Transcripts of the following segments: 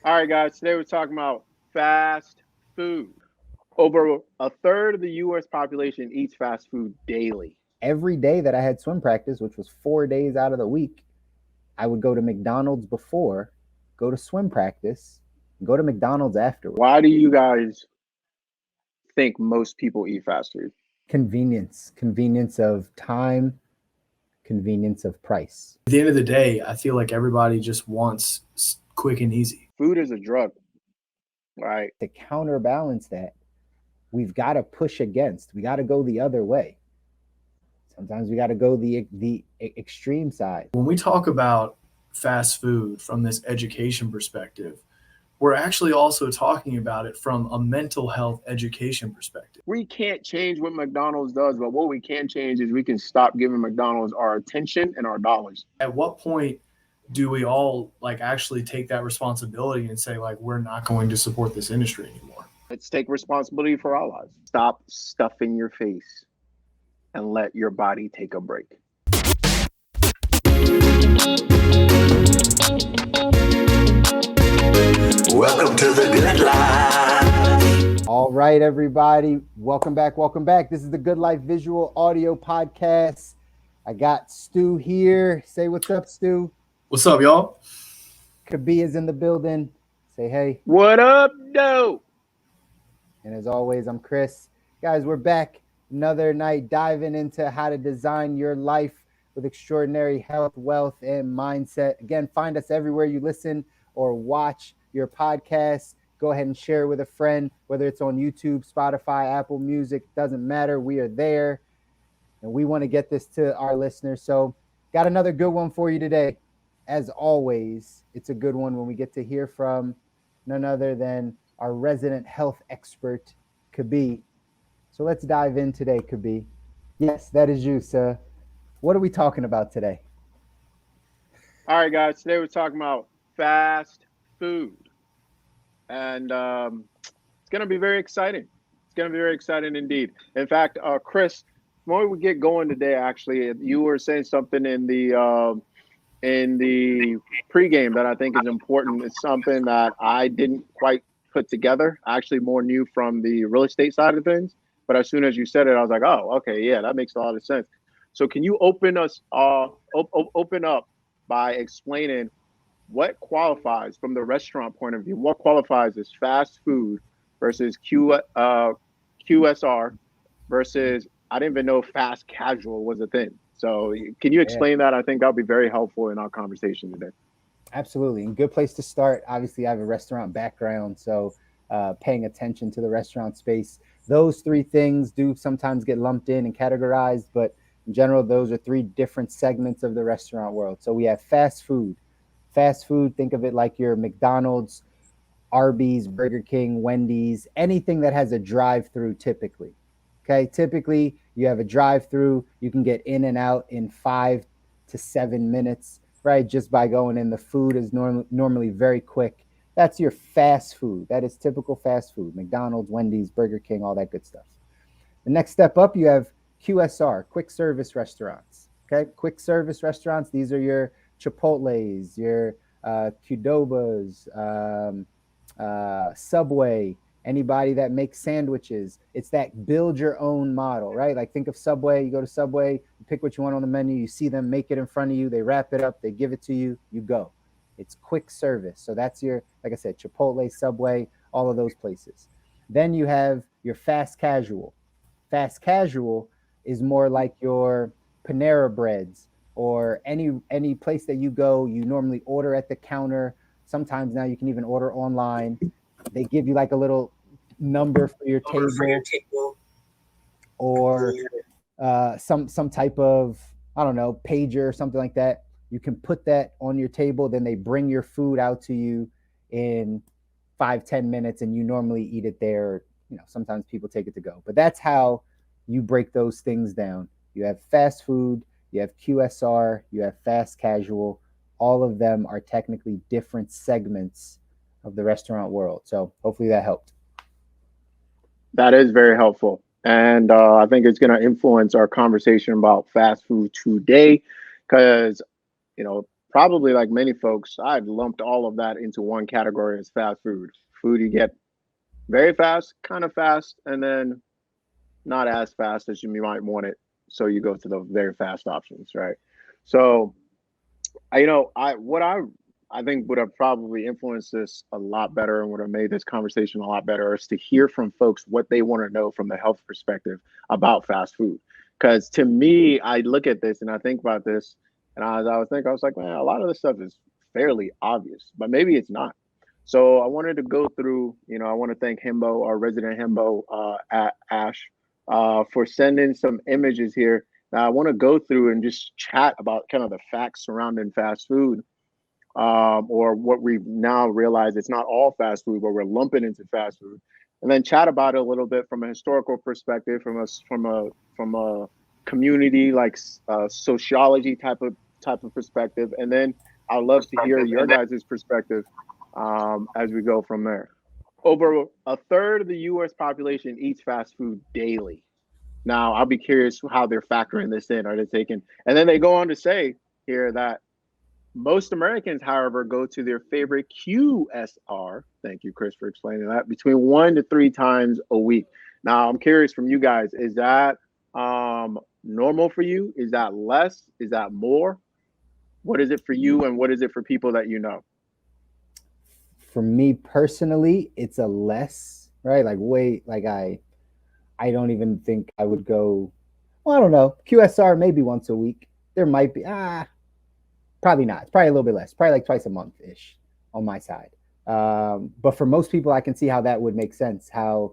All right, guys. Today we're talking about fast food. Over a third of the U.S. population eats fast food daily. Every day that I had swim practice, which was 4 days out of the week, I would go to McDonald's before, go to swim practice, go to McDonald's afterward. Why do you guys think most people eat fast food? Convenience of time, convenience of price. At the end of the day, I feel like everybody just wants quick and easy. Food is a drug, right? To counterbalance that, we've got to push against. We got to go the other way. Sometimes we got to go the extreme side. When we talk about fast food from this education perspective, we're actually also talking about it from a mental health education perspective. We can't change what McDonald's does, but what we can change is we can stop giving McDonald's our attention and our dollars. At what point do we all actually take that responsibility and say we're not going to support this industry anymore? Let's take responsibility for our lives. Stop stuffing your face and let your body take a break. Welcome to the Good Life. All right, everybody. Welcome back. This is the Good Life Visual Audio Podcast. I got Stu here. Say what's up, Stu. What's up, y'all? Kobi is in the building. Say hey. What up, doe? And as always, I'm Chris. Guys, we're back another night diving into how to design your life with extraordinary health, wealth, and mindset. Again, find us everywhere you listen or watch your podcast. Go ahead and share with a friend, whether it's on YouTube, Spotify, Apple Music, doesn't matter. We are there, and we want to get this to our listeners. So got another good one for you today. As always, it's a good one when we get to hear from none other than our resident health expert, Kobi. So let's dive in today, Kobi. Yes, that is you, sir. What are we talking about today? All right, guys. Today we're talking about fast food. And it's going to be very exciting. It's going to be very exciting indeed. In fact, Chris, before we get going today, actually, you were saying something in the pregame that I think is important. It's something that I didn't quite put together. I actually more knew from the real estate side of things. But as soon as you said it, I was like, oh, okay, yeah, that makes a lot of sense. So can you open up by explaining what qualifies from the restaurant point of view? What qualifies as fast food versus QSR versus, I didn't even know fast casual was a thing. So can you explain that? I think that'll be very helpful in our conversation today. Absolutely. And good place to start. Obviously, I have a restaurant background, so paying attention to the restaurant space. Those three things do sometimes get lumped in and categorized, but in general, those are three different segments of the restaurant world. So we have fast food. Fast food, think of it like your McDonald's, Arby's, Burger King, Wendy's, anything that has a drive-through typically. Okay, typically you have a drive-through, you can get in and out in 5 to 7 minutes, right? Just by going in. The food is normally very quick. That's your fast food. That is typical fast food. McDonald's, Wendy's, Burger King, all that good stuff. The next step up, you have QSR, quick service restaurants. Okay, quick service restaurants, these are your Chipotle's, your Qdoba's, Subway, anybody that makes sandwiches. It's that build your own model, right? Like think of Subway, you go to Subway, you pick what you want on the menu, you see them make it in front of you, they wrap it up, they give it to you, you go. It's quick service. So that's your, like I said, Chipotle, Subway, all of those places. Then you have your fast casual. Fast casual is more like your Panera Breads, or any place that you go, you normally order at the counter. Sometimes now you can even order online. They give you like a little number for your table, or some type of, I don't know, pager or something like that. You can put that on your table, then they bring your food out to you in 5-10 minutes, and you normally eat it there. You know, sometimes people take it to go, but that's how you break those things down. You have fast food, you have QSR, you have fast casual. All of them are technically different segments of the restaurant world. So hopefully that helped. That is very helpful. And I think it's going to influence our conversation about fast food today because, probably like many folks, I'd lumped all of that into one category as fast food. Food you get very fast, kind of fast, and then not as fast as you might want it. So you go to the very fast options, right? So I think would have probably influenced this a lot better and would have made this conversation a lot better is to hear from folks what they want to know from the health perspective about fast food. Because to me, I look at this and I think about this, and I was like, man, a lot of this stuff is fairly obvious, but maybe it's not. So I wanted to go through. I want to thank Himbo, our resident Himbo at Ash, for sending some images here. Now I want to go through and just chat about kind of the facts surrounding fast food, or what we've now realized it's not all fast food, but we're lumping into fast food, and then chat about it a little bit from a historical perspective, from a community like sociology type of perspective, and then I'd love to hear your guys' perspective as we go from there. Over a third of the U.S. population eats fast food daily. Now, I'll be curious how they're factoring this in. Are they taking? And then they go on to say here that most Americans, however, go to their favorite QSR. Thank you, Chris, for explaining that. Between 1 to 3 times a week. Now, I'm curious from you guys: is that normal for you? Is that less? Is that more? What is it for you, and what is it for people that you know? For me personally, it's a less, right? Like way, like I don't even think I would go. Well, I don't know. QSR maybe once a week. There might be probably not. It's probably a little bit less. Probably like twice a month ish on my side. But for most people, I can see how that would make sense. How,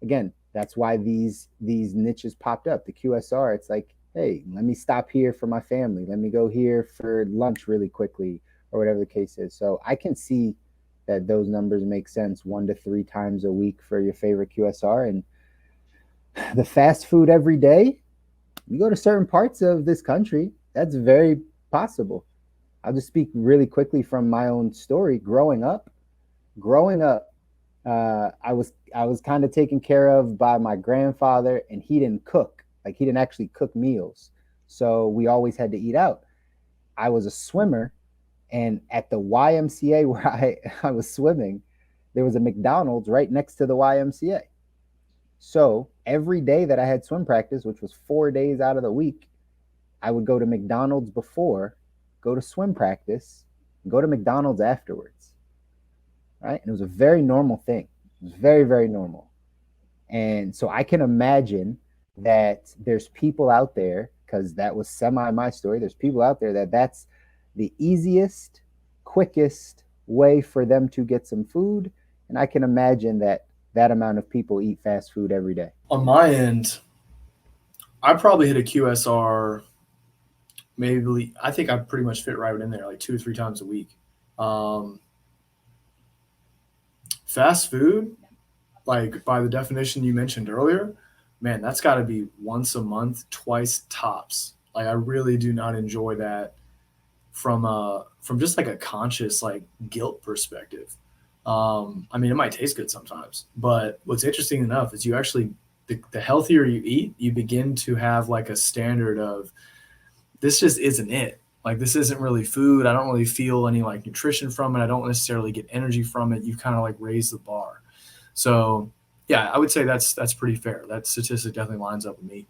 again, that's why these niches popped up. The QSR, it's like, hey, let me stop here for my family. Let me go here for lunch really quickly, or whatever the case is. So I can see that those numbers make sense. 1 to 3 times a week for your favorite QSR. And the fast food every day, you go to certain parts of this country, that's very possible. I'll just speak really quickly from my own story. Growing up, I was kind of taken care of by my grandfather, and he didn't cook. Like, he didn't actually cook meals, so we always had to eat out. I was a swimmer, and at the YMCA where I was swimming, there was a McDonald's right next to the YMCA. So every day that I had swim practice, which was 4 days out of the week, I would go to McDonald's before, go to swim practice, and go to McDonald's afterwards. Right? And it was a very normal thing. It was very, very normal. And so I can imagine that there's people out there, because that was semi my story. There's people out there that's the easiest, quickest way for them to get some food. And I can imagine that amount of people eat fast food every day. On my end, I probably hit a QSR maybe, I think I pretty much fit right in there, like 2 or 3 times a week. Fast food, like by the definition you mentioned earlier, man, that's got to be once a month, twice tops. Like, I really do not enjoy that from just like a conscious like guilt perspective. I mean, it might taste good sometimes, but what's interesting enough is you actually, the healthier you eat, you begin to have like a standard of, this just isn't it. Like, this isn't really food. I don't really feel any like nutrition from it. I don't necessarily get energy from it. You kind of like raise the bar. So yeah, I would say that's pretty fair. That statistic definitely lines up with me.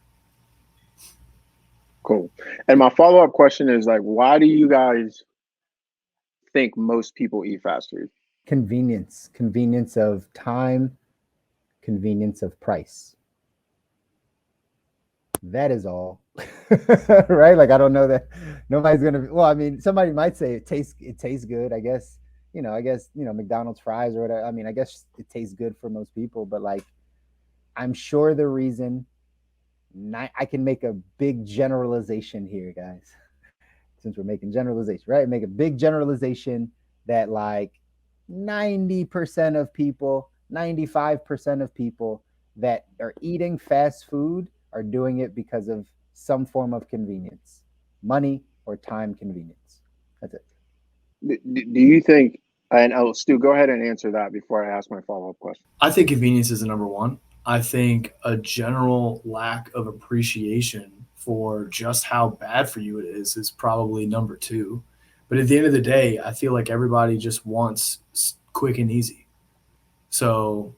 Cool. And my follow-up question is, like, why do you guys think most people eat fast food? Convenience of time, convenience of price. That is all. Right? Like, I don't know that nobody's gonna well, I mean, somebody might say it tastes good. I guess McDonald's fries or whatever. I mean, I guess it tastes good for most people, but like, I'm sure the reason, I can make a big generalization here, guys, since we're making generalization, right? Make a big generalization that like 90% of people, 95% of people that are eating fast food are doing it because of some form of convenience, money or time convenience. That's it. Do you think, and Stu, go ahead and answer that before I ask my follow-up question. I think convenience is the number one. I think a general lack of appreciation for just how bad for you it is probably number two. But at the end of the day, I feel like everybody just wants quick and easy. So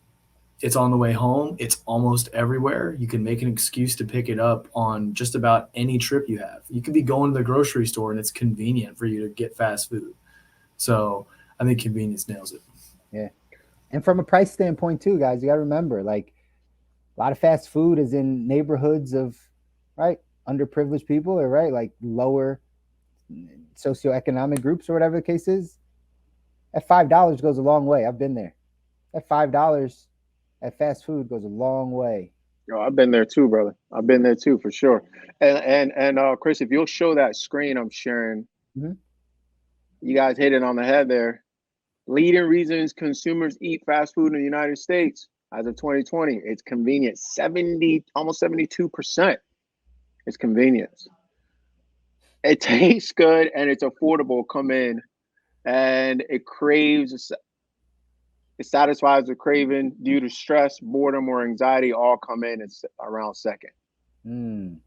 it's on the way home. It's almost everywhere. You can make an excuse to pick it up on just about any trip you have. You could be going to the grocery store and it's convenient for you to get fast food. So I think convenience nails it. Yeah. And from a price standpoint too, guys, you got to remember, like, a lot of fast food is in neighborhoods of, right, underprivileged people, or right, like lower socioeconomic groups or whatever the case is. That $5 goes a long way. I've been there. That $5 at fast food goes a long way. Yo, I've been there too, brother. I've been there too, for sure. And Chris, if you'll show that screen I'm sharing, Mhm. you guys hit it on the head there. Leading reasons consumers eat fast food in the United States as of 2020, it's convenience. Almost 72%. It's convenience. It tastes good and it's affordable. Come in, and it satisfies the craving due to stress, boredom, or anxiety. All come in. It's around second. Mm.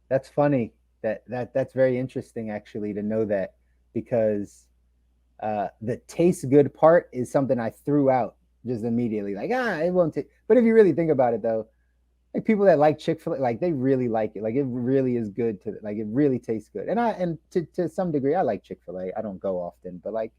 That's funny. That's very interesting actually to know that, because the taste good part is something I threw out just immediately. Like, it won't take. But if you really think about it though, like people that like Chick-fil-A, like they really like it. Like it really is good to, like it really tastes good. And to some degree I like Chick-fil-A. I don't go often, but like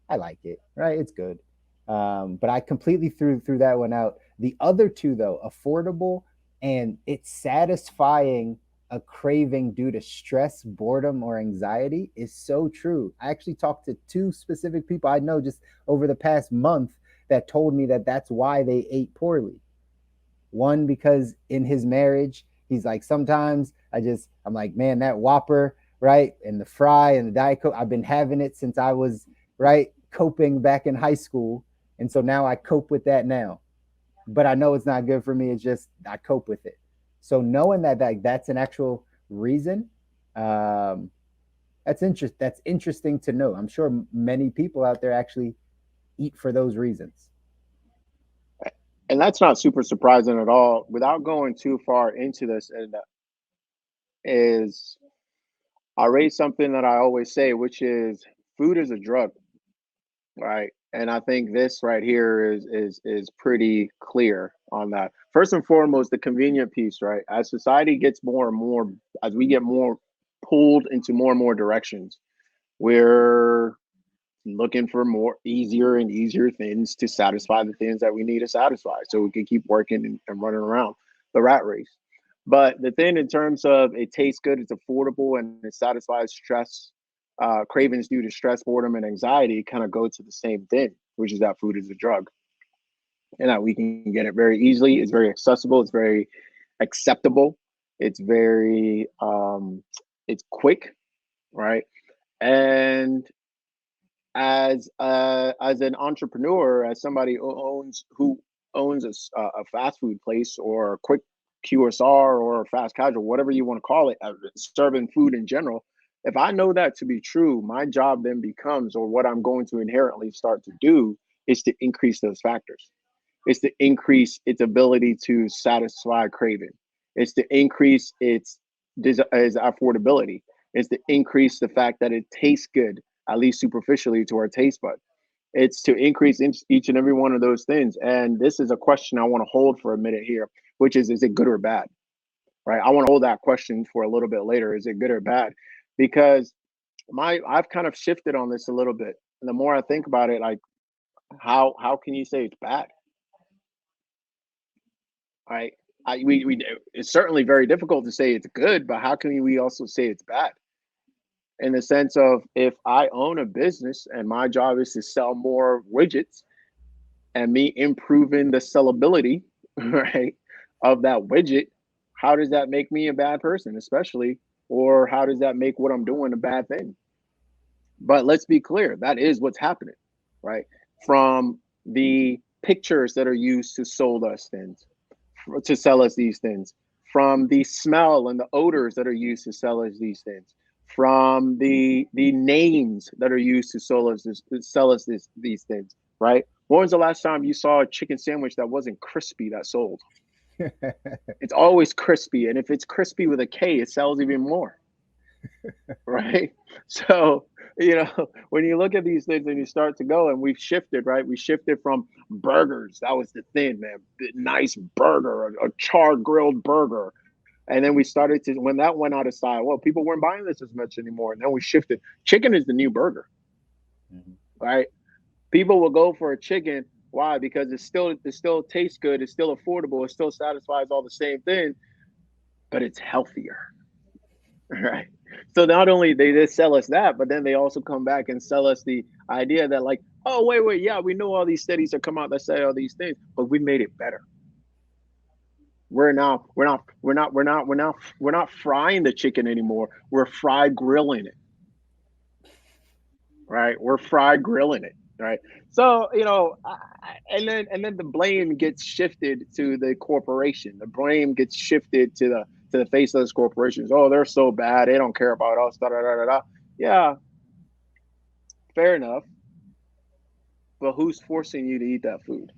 I like it, right? It's good. But I completely threw that one out. The other two though, affordable and it's satisfying a craving due to stress, boredom, or anxiety, is so true. I actually talked to two specific people I know just over the past month that told me that that's why they ate poorly. One, because in his marriage, he's like, sometimes I'm like, man, that Whopper, right? And the fry and the Diet Coke, I've been having it since I was, right, coping back in high school. And so now I cope with that now. But I know it's not good for me. It's just I cope with it. So knowing that that's an actual reason, that's interesting to know. I'm sure many people out there actually eat for those reasons. And that's not super surprising at all. Without going too far into this, and is I raise something that I always say, which is food is a drug, right? And I think this right here is pretty clear on that. First and foremost, the convenient piece, right? As society gets more and more, as we get more pulled into more and more directions, we're looking for more easier and easier things to satisfy the things that we need to satisfy so we can keep working and running around the rat race. But the thing in terms of it tastes good, it's affordable, and it satisfies stress, cravings due to stress, boredom, and anxiety kind of go to the same thing, which is that food is a drug, and that we can get it very easily. It's very accessible. It's very acceptable. It's very, it's quick, right? And as an entrepreneur, as somebody who owns a fast food place or a quick QSR or fast casual, whatever you want to call it, serving food in general. If I know that to be true, my job then becomes, or what I'm going to inherently start to do, is to increase those factors. It's to increase its ability to satisfy craving. It's to increase its affordability. It's to increase the fact that it tastes good, at least superficially, to our taste bud. It's to increase each and every one of those things. And this is a question I want to hold for a minute here, which is it good or bad? Right? I want to hold that question for a little bit later. Is it good or bad? Because I've kind of shifted on this a little bit. And the more I think about it, like how can you say it's bad? Right? We it's certainly very difficult to say it's good, but how can we also say it's bad? In the sense of, if I own a business and my job is to sell more widgets, and me improving the sellability, right, of that widget, how does that make me a bad person, especially, or how does that make what I'm doing a bad thing? But let's be clear, that is what's happening, right? From the pictures that are used to sold us things, to sell us these things, from the smell and the odors that are used to sell us these things, from the names that are used to sell us these things, right? When was the last time you saw a chicken sandwich that wasn't crispy that sold? It's always crispy, and if it's crispy with a K, it sells even more, right? So, you know, when you look at these things and you start to go, and we've shifted, right? We shifted from burgers. That was the thing, man. Nice burger, a char grilled burger. And then we started to, when that went out of style, well, people weren't buying this as much anymore. And then we shifted. Chicken is the new burger, right? People will go for a chicken. Why? Because it still tastes good. It still affordable. It still satisfies all the same thing, but it's healthier, right? So not only they just sell us that, but then they also come back and sell us the idea that like, oh wait, yeah, we know all these studies that come out that say all these things, but we made it better. We're not frying the chicken anymore. We're fried grilling it, right? We're fried grilling it, right? So you know, and then the blame gets shifted to the corporation. The blame gets shifted to the faceless corporations. Oh, they're so bad. They don't care about us. Da, da, da, da, da. Yeah, fair enough. But who's forcing you to eat that food?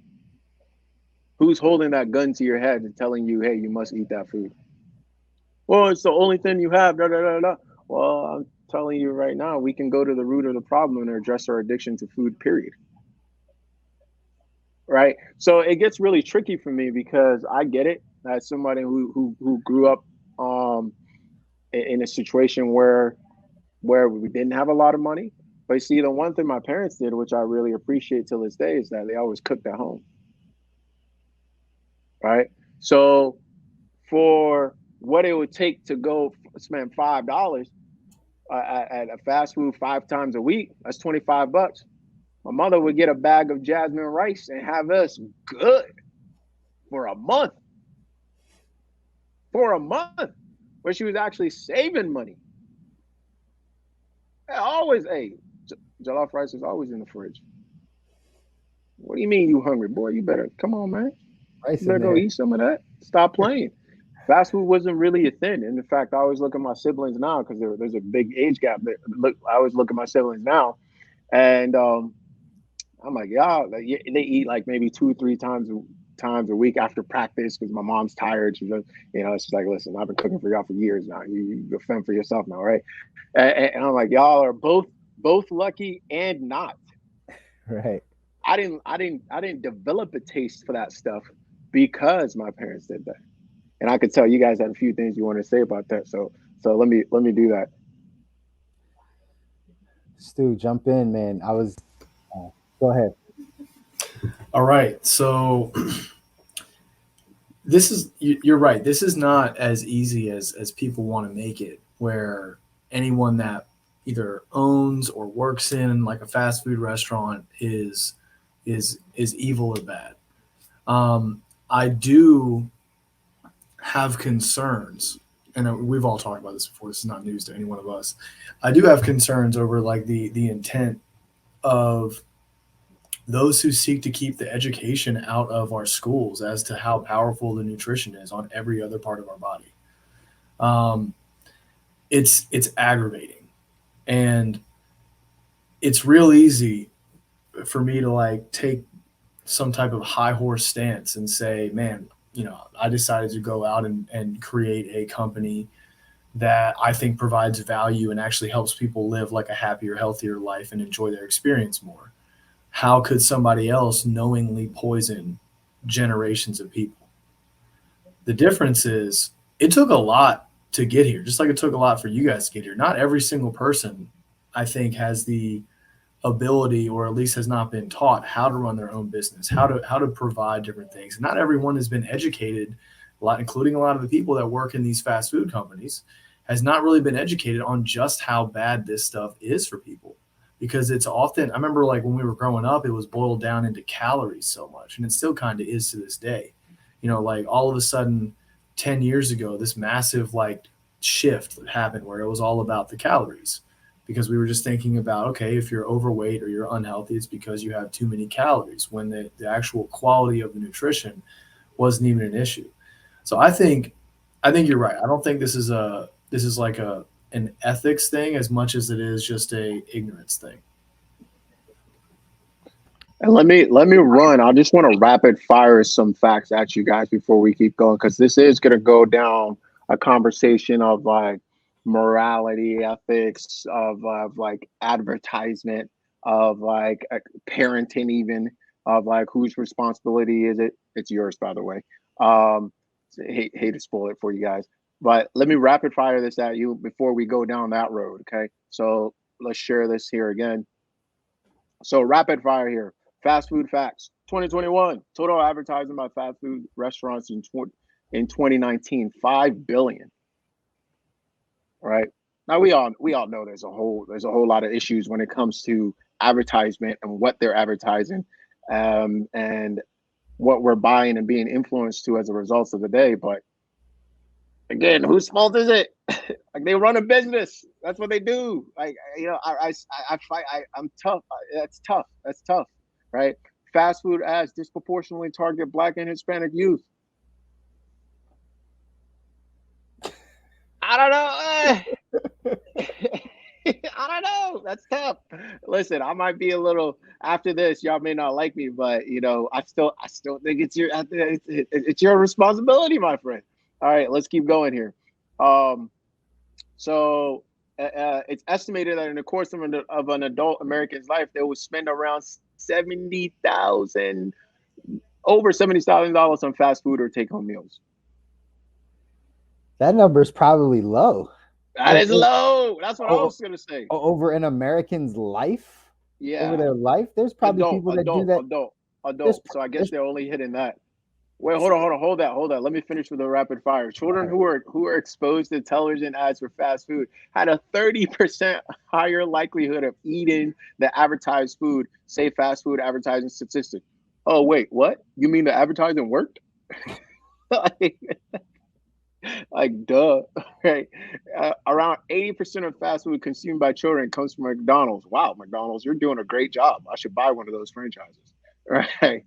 Who's holding that gun to your head and telling you, hey, you must eat that food? Well, it's the only thing you have. Da, da, da, da. Well, I'm telling you right now, we can go to the root of the problem and address our addiction to food, period. Right. So it gets really tricky for me because I get it as somebody who grew up in a situation where we didn't have a lot of money. But see, the one thing my parents did, which I really appreciate till this day, is that they always cooked at home. Right. So for what it would take to go spend $5 at a fast food 5 times a week, that's $25. My mother would get a bag of jasmine rice and have us good for a month. For a month, where she was actually saving money. Always, hey, jollof rice is always in the fridge. What do you mean you hungry, boy? You better come on, man. Rice You better in go there. eat some of that. Stop playing. Fast food wasn't really a thing. And in fact, I always look at my siblings now because there's a big age gap. Look, I always look at my siblings now, and I'm like, y'all, like, they eat like maybe 2 or 3 times a week after practice because my mom's tired. She's just, you know, she's like, listen, I've been cooking for y'all for years now. You fend for yourself now, right? And I'm like, y'all are both lucky and not. Right. I didn't develop a taste for that stuff because my parents did that. And I could tell you guys had a few things you want to say about that. So let me do that. Stu, jump in, man. Go ahead. All right. So you're right. This is not as easy as people want to make it, where anyone that either owns or works in like a fast food restaurant is evil or bad. I do have concerns, and we've all talked about this before. This is not news to any one of us. I do have concerns over like the intent of those who seek to keep the education out of our schools as to how powerful the nutrition is on every other part of our body. Um, it's aggravating, and it's real easy for me to like take some type of high horse stance and say, man, you know, I decided to go out and create a company that I think provides value and actually helps people live like a happier, healthier life and enjoy their experience more. How could somebody else knowingly poison generations of people? The difference is it took a lot to get here, just like it took a lot for you guys to get here. Not every single person, I think, has the ability, or at least has not been taught how to run their own business, how to provide different things. Not everyone has been educated, a lot, including a lot of the people that work in these fast food companies, has not really been educated on just how bad this stuff is for people. Because it's often, I remember like when we were growing up, it was boiled down into calories so much, and it still kind of is to this day. You know, like all of a sudden 10 years ago, this massive like shift happened where it was all about the calories, because we were just thinking about, okay, if you're overweight or you're unhealthy, it's because you have too many calories, when the actual quality of the nutrition wasn't even an issue. So I think you're right. I don't think this is like an ethics thing as much as it is just a ignorance thing. And let me run. I just want to rapid fire some facts at you guys before we keep going, because this is going to go down a conversation of like, morality, ethics, of like advertisement, of like parenting, even of like whose responsibility is it? It's yours, by the way. Um, hate to spoil it for you guys, but let me rapid fire this at you before we go down that road. Okay, so let's share this here again. So rapid fire here. Fast food facts. 2021 total advertising by fast food restaurants in 2019, 5 billion. Right now, we all know there's a whole lot of issues when it comes to advertisement and what they're advertising, and what we're buying and being influenced to as a result of the day. But again, whose fault is it? Like, they run a business. That's what they do. Like, I fight. I'm tough. That's tough. That's tough, right? Fast food ads disproportionately target Black and Hispanic youth. I don't know. I don't know. That's tough. Listen, I might be a little after this. Y'all may not like me, but I still think it's your responsibility, my friend. All right, let's keep going here. Um, so it's estimated that in the course of an adult American's life, they will spend around over $70,000 on fast food or take-home meals. That number is probably low. That is low. That's what I was gonna say. Over an American's life? Yeah. Over their life? There's probably people that do that. Adult. So I guess they're only hitting that. Wait, hold on. Hold that. Let me finish with the rapid fire. Children who are exposed to television ads for fast food had a 30% higher likelihood of eating the advertised food, say fast food advertising statistic. Oh, wait, what? You mean the advertising worked? Like, duh, right? Around 80% of fast food consumed by children comes from McDonald's. Wow, McDonald's, you're doing a great job. I should buy one of those franchises, right?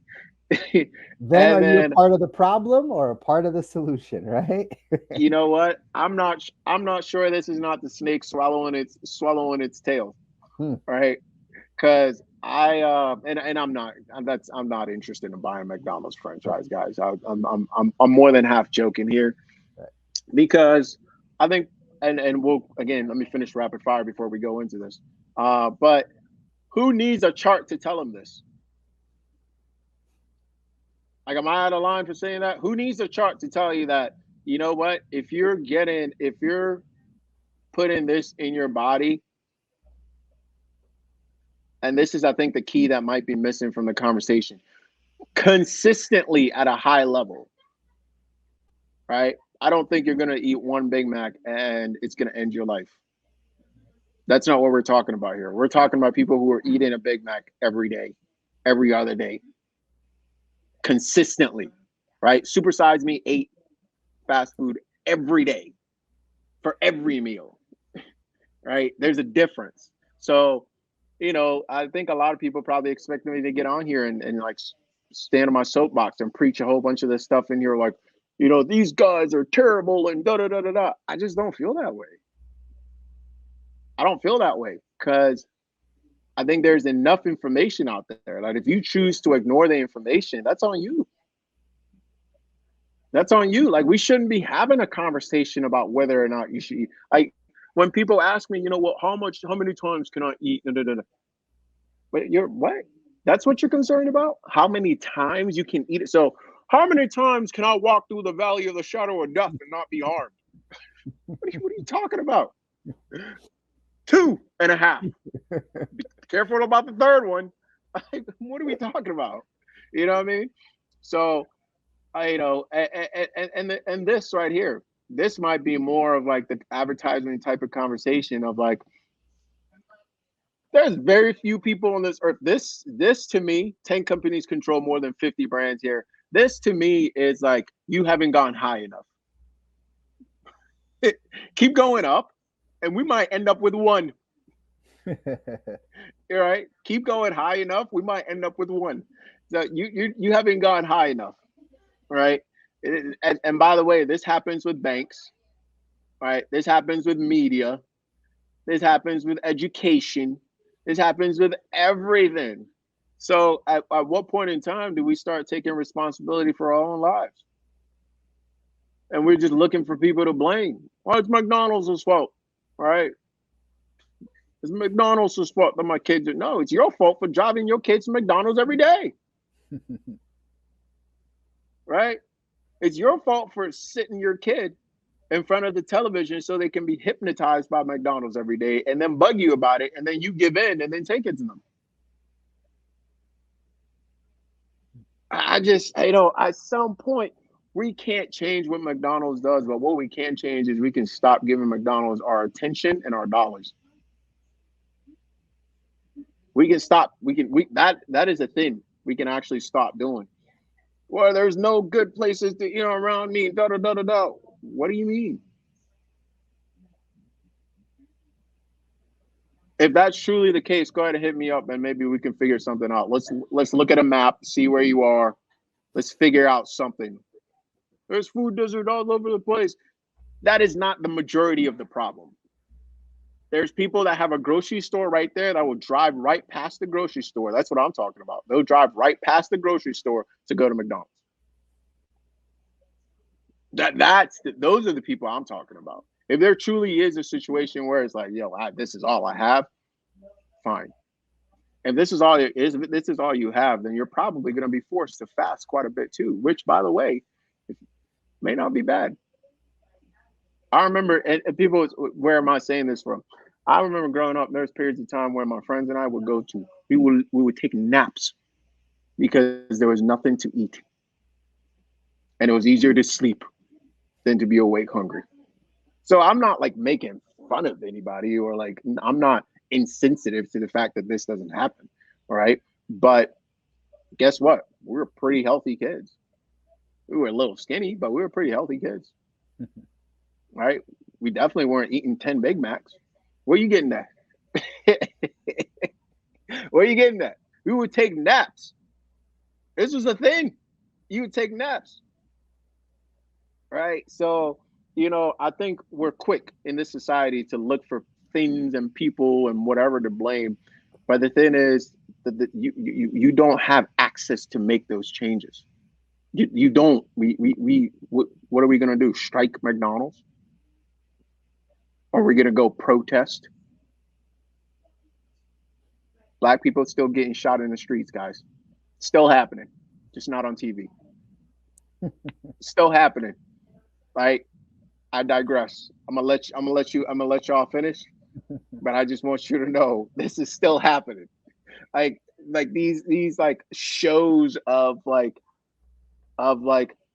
Then are you a part of the problem or a part of the solution, right? You know what? I'm not sure this is not the snake swallowing its tail, right? Because I'm not interested in buying McDonald's franchise, guys. I'm more than half joking here. Because I think, and we'll, again, let me finish rapid fire before we go into this. But who needs a chart to tell them this? Like, am I out of line for saying that? Who needs a chart to tell you that, you know what, if you're putting this in your body, and this is, I think, the key that might be missing from the conversation, consistently at a high level, right? I don't think you're going to eat one Big Mac and it's going to end your life. That's not what we're talking about here. We're talking about people who are eating a Big Mac every day, every other day, consistently, right? Supersize Me ate fast food every day for every meal, right? There's a difference. So, I think a lot of people probably expect me to get on here and like stand on my soapbox and preach a whole bunch of this stuff in here, like, these guys are terrible and da da da da da. I just don't feel that way. I don't feel that way because I think there's enough information out there. Like, if you choose to ignore the information, that's on you. That's on you. Like, we shouldn't be having a conversation about whether or not you should eat. Like, when people ask me, how many times can I eat? Da, da, da, da. Wait, what? That's what you're concerned about? How many times you can eat it? So, how many times can I walk through the valley of the shadow of death and not be harmed? What are you talking about? 2.5. Be careful about the third one. What are we talking about? You know what I mean? So, and this right here, this might be more of like the advertisement type of conversation of like, there's very few people on this earth. This to me, 10 companies control more than 50 brands here. This to me is like, you haven't gone high enough. Keep going up, and we might end up with one. All right, keep going high enough, we might end up with one. So you haven't gone high enough, right? And by the way, this happens with banks, right? This happens with media. This happens with education. This happens with everything. So at what point in time do we start taking responsibility for our own lives? And we're just looking for people to blame. Well, it's McDonald's fault. right? It's McDonald's the spot that my kids are. No, it's your fault for driving your kids to McDonald's every day, right? It's your fault for sitting your kid in front of the television so they can be hypnotized by McDonald's every day and then bug you about it, and then you give in and then take it to them. At some point, we can't change what McDonald's does, but what we can change is we can stop giving McDonald's our attention and our dollars. We can stop. That is a thing we can actually stop doing. Well, there's no good places to around me. Da da da da da. What do you mean? If that's truly the case, go ahead and hit me up, and maybe we can figure something out. Let's look at a map, see where you are. Let's figure out something. There's food desert all over the place. That is not the majority of the problem. There's people that have a grocery store right there that will drive right past the grocery store. That's what I'm talking about. They'll drive right past the grocery store to go to McDonald's. Those are the people I'm talking about. If there truly is a situation where it's like, this is all I have, fine. If this is all you have, then you're probably going to be forced to fast quite a bit too, which, by the way, may not be bad. I remember, and people, where am I saying this from? I remember growing up, there's periods of time where my friends and I would we would take naps because there was nothing to eat. And it was easier to sleep than to be awake hungry. So I'm not like making fun of anybody, or like, I'm not insensitive to the fact that this doesn't happen. All right. But guess what? We were pretty healthy kids. We were a little skinny, but we were pretty healthy kids. Right? We definitely weren't eating 10 Big Macs. Where are you getting that? Where are you getting that? We would take naps. This was a thing. You would take naps. Right? So, I think we're quick in this society to look for things and people and whatever to blame. But the thing is that you don't have access to make those changes. You don't. What are we going to do? Strike McDonald's? Are we going to go protest? Black people still getting shot in the streets, guys. Still happening. Just not on TV. Still happening. Right? I digress. I'm gonna let y'all finish. But I just want you to know this is still happening. Like these like shows of like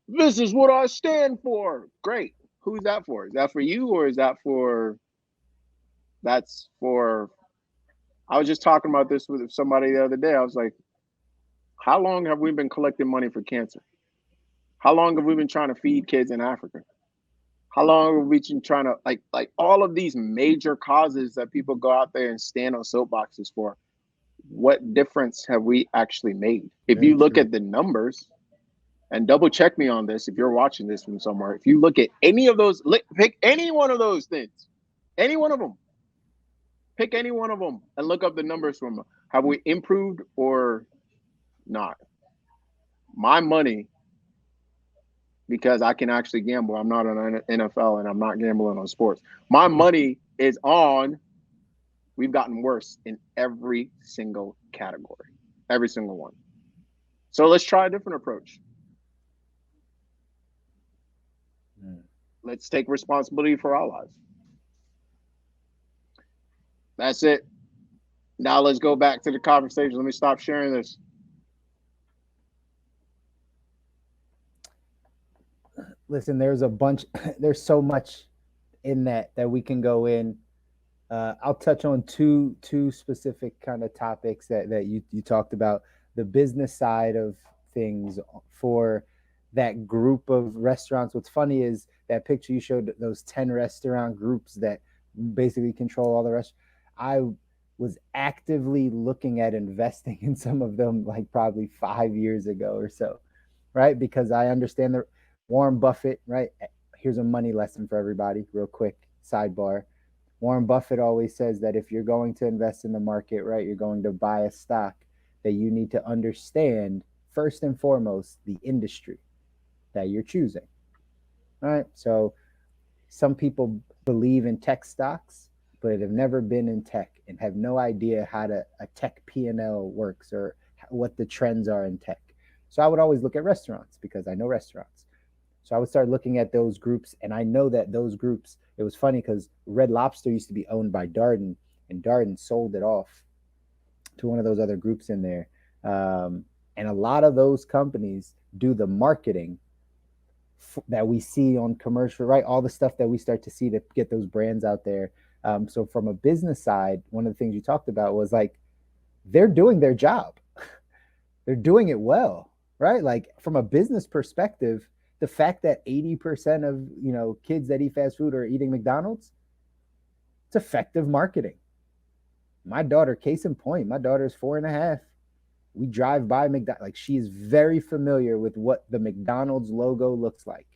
this is what I stand for. Great. Who's that for? Is that for you, or is that for? That's for. I was just talking about this with somebody the other day. I was like, how long have we been collecting money for cancer? How long have we been trying to feed kids in Africa? How long have we been trying to like all of these major causes that people go out there and stand on soapboxes for? What difference have we actually made? If you look at the numbers, and double check me on this if you're watching this from somewhere, if you look at any of those, pick any one of those things, any one of them, pick any one of them and look up the numbers from them. Have we improved or not? My money, because I can actually gamble. I'm not on NFL and I'm not gambling on sports. My money is on, we've gotten worse in every single category, every single one. So let's try a different approach. Let's take responsibility for our lives. That's it. Now let's go back to the conversation. Let me stop sharing this. Listen, there's there's so much in that we can go in. I'll touch on two specific kind of topics that you talked about. The business side of things for that group of restaurants. What's funny is that picture you showed, those 10 restaurant groups that basically control all the rest. I was actively looking at investing in some of them like probably 5 years ago or so, right? Because I understand the Warren Buffett, right? Here's a money lesson for everybody, real quick sidebar. Warren Buffett always says that if you're going to invest in the market, right, you're going to buy a stock, that you need to understand first and foremost the industry that you're choosing. All right. So some people believe in tech stocks, but have never been in tech and have no idea how a tech P&L works or what the trends are in tech. So I would always look at restaurants because I know restaurants. So I would start looking at those groups, and I know that those groups, it was funny because Red Lobster used to be owned by Darden, and Darden sold it off to one of those other groups in there. And a lot of those companies do the marketing that we see on commercial, right? All the stuff that we start to see to get those brands out there. So from a business side, one of the things you talked about was like, they're doing their job. They're doing it well, right? Like from a business perspective, the fact that 80% of, kids that eat fast food are eating McDonald's, it's effective marketing. My daughter, case in point, my daughter's 4.5. We drive by McDonald's. Like she is very familiar with what the McDonald's logo looks like.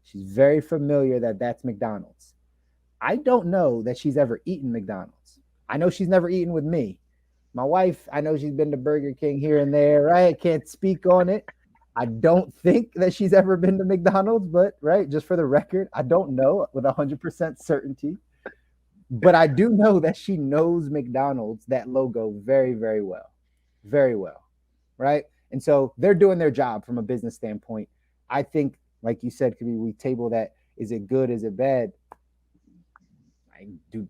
She's very familiar that that's McDonald's. I don't know that she's ever eaten McDonald's. I know she's never eaten with me. My wife, I know she's been to Burger King here and there, right? I can't speak on it. I don't think that she's ever been to McDonald's, but right, just for the record, I don't know with 100% certainty. But I do know that she knows McDonald's, that logo, very, very well. Very well, right? And so they're doing their job from a business standpoint. I think, like you said, Kobi, we table that. Is it good? Is it bad? Do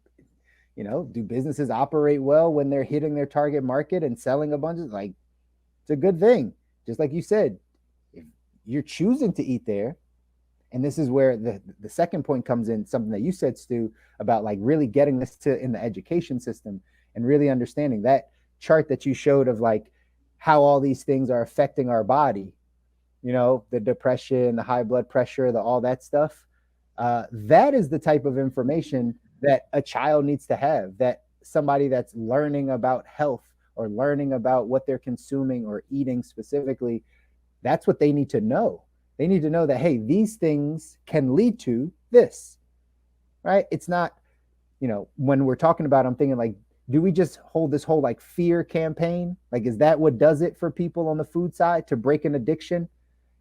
businesses operate well when they're hitting their target market and selling a bunch of, like, it's a good thing. Just like you said, if you're choosing to eat there, and this is where the second point comes in, something that you said, Stu, about like really getting this in the education system and really understanding that chart that you showed of like how all these things are affecting our body, the depression, the high blood pressure, all that stuff. That is the type of information that a child needs to have, that somebody that's learning about health or learning about what they're consuming or eating specifically, that's what they need to know. They need to know that, hey, these things can lead to this, right? It's not, when we're talking about, I'm thinking like, do we just hold this whole like fear campaign? Like, is that what does it for people on the food side to break an addiction?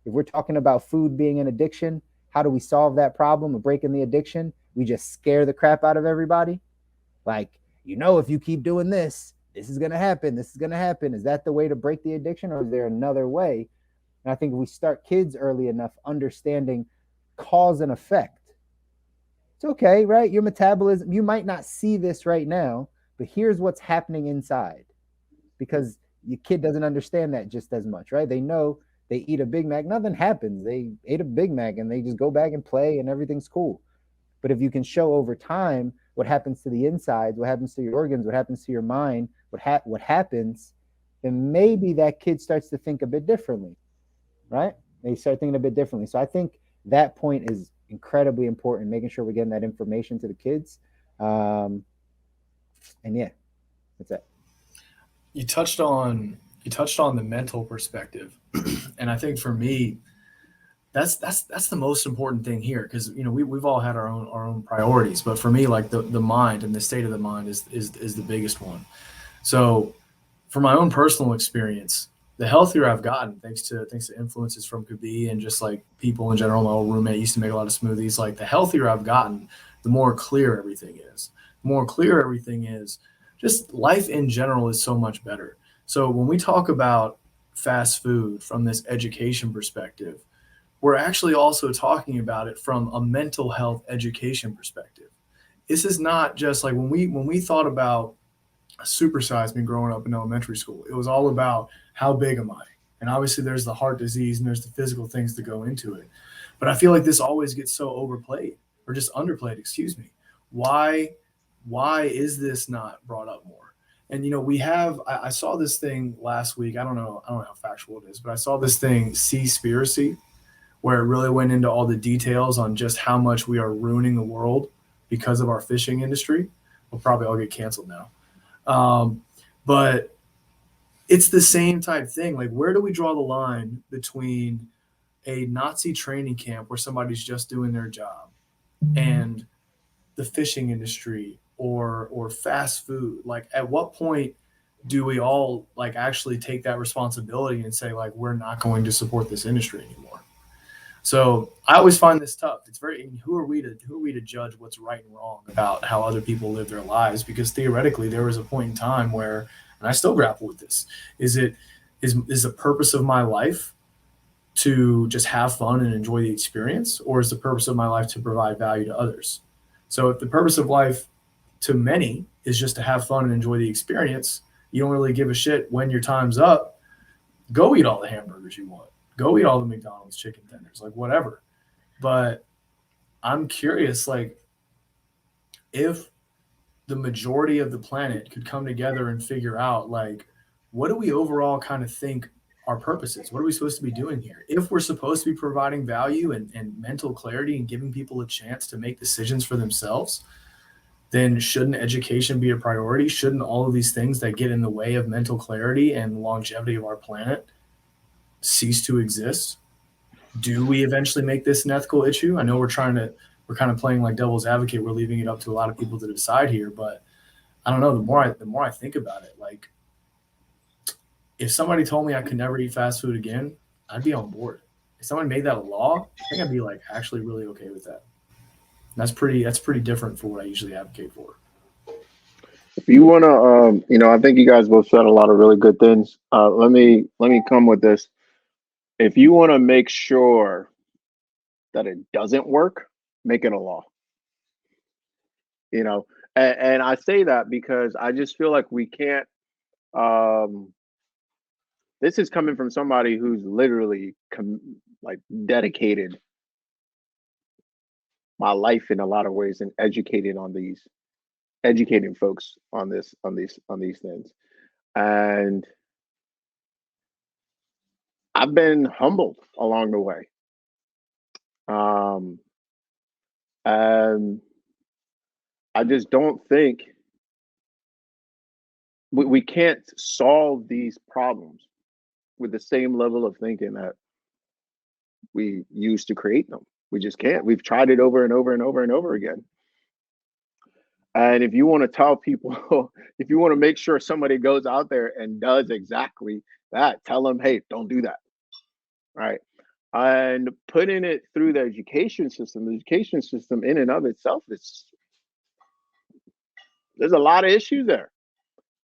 If we're talking about food being an addiction, how do we solve that problem of breaking the addiction? We just scare the crap out of everybody. Like, if you keep doing this, this is going to happen. This is going to happen. Is that the way to break the addiction, or is there another way? And I think if we start kids early enough understanding cause and effect, it's okay, right? Your metabolism, you might not see this right now, but here's what's happening inside, because your kid doesn't understand that just as much, right? They know they eat a Big Mac, nothing happens. They ate a Big Mac and they just go back and play and everything's cool. But if you can show over time what happens to the insides, what happens to your organs, what happens to your mind, what happens, then maybe that kid starts to think a bit differently, right? They start thinking a bit differently. So I think that point is incredibly important, making sure we're getting that information to the kids. And yeah, that's it. You touched on the mental perspective. And I think for me, that's the most important thing here, because we've all had our own priorities, but for me, like the mind and the state of the mind is the biggest one. So for my own personal experience, the healthier I've gotten, thanks to influences from Kobi and just like people in general. My old roommate used to make a lot of smoothies. Like the healthier I've gotten, the more clear everything is. The more clear everything is, just life in general is so much better. So when we talk about fast food from this education perspective, we're actually also talking about it from a mental health education perspective. This is not just like when we thought about Supersize Me growing up in elementary school, it was all about how big am I? And obviously there's the heart disease and there's the physical things that go into it. But I feel like this always gets so overplayed, or just underplayed, excuse me. Why is this not brought up more? And I saw this thing last week. I don't know how factual it is, but I saw this thing, Seaspiracy, where it really went into all the details on just how much we are ruining the world because of our fishing industry. We'll probably all get canceled now. But it's the same type thing. Like, where do we draw the line between a Nazi training camp where somebody's just doing their job and the fishing industry or fast food? Like, at what point do we all like actually take that responsibility and say, like, we're not going to support this industry anymore? So I always find this tough. It's very, who are we to judge what's right and wrong about how other people live their lives? Because theoretically, there was a point in time where, and I still grapple with this: is the purpose of my life to just have fun and enjoy the experience, or is the purpose of my life to provide value to others? So if the purpose of life to many is just to have fun and enjoy the experience, you don't really give a shit when your time's up. Go eat all the hamburgers you want. Go eat all the McDonald's chicken tenders, like whatever. But I'm curious, like, if the majority of the planet could come together and figure out, like, what do we overall kind of think our purpose is? What are we supposed to be doing here? If we're supposed to be providing value and mental clarity and giving people a chance to make decisions for themselves, then shouldn't education be a priority? Shouldn't all of these things that get in the way of mental clarity and longevity of our planet cease to exist? Do we eventually make this an ethical issue? I know we're kind of playing like devil's advocate. We're leaving it up to a lot of people to decide here, but I don't know. The more I think about it, like, if somebody told me I could never eat fast food again, I'd be on board. If somebody made that a law, I think I'd be like actually really okay with that. That's pretty different for what I usually advocate for. If you want to, I think you guys both said a lot of really good things. Let me come with this. If you want to make sure that it doesn't work, make it a law. And I say that because I just feel like we can't. This is coming from somebody who's literally dedicated my life in a lot of ways and educating folks on these things. And I've been humbled along the way. And I just don't think we can't solve these problems with the same level of thinking that we used to create them. We just can't. We've tried it over and over and over and over again. And if you want to tell people, if you want to make sure somebody goes out there and does exactly that, tell them, hey, don't do that. Right. And putting it through the education system in and of itself there's a lot of issues there.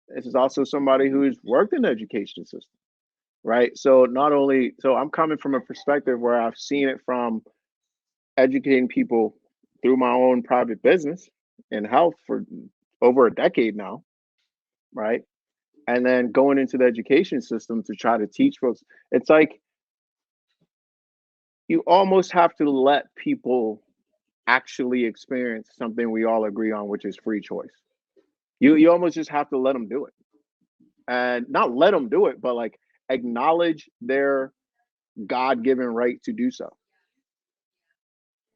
This is also somebody who's worked in the education system. Right. So I'm coming from a perspective where I've seen it from educating people through my own private business in health for over a decade now. Right. And then going into the education system to try to teach folks. It's like you almost have to let people actually experience something we all agree on, which is free choice. You almost just have to let them do it. And not let them do it, but like acknowledge their God-given right to do so.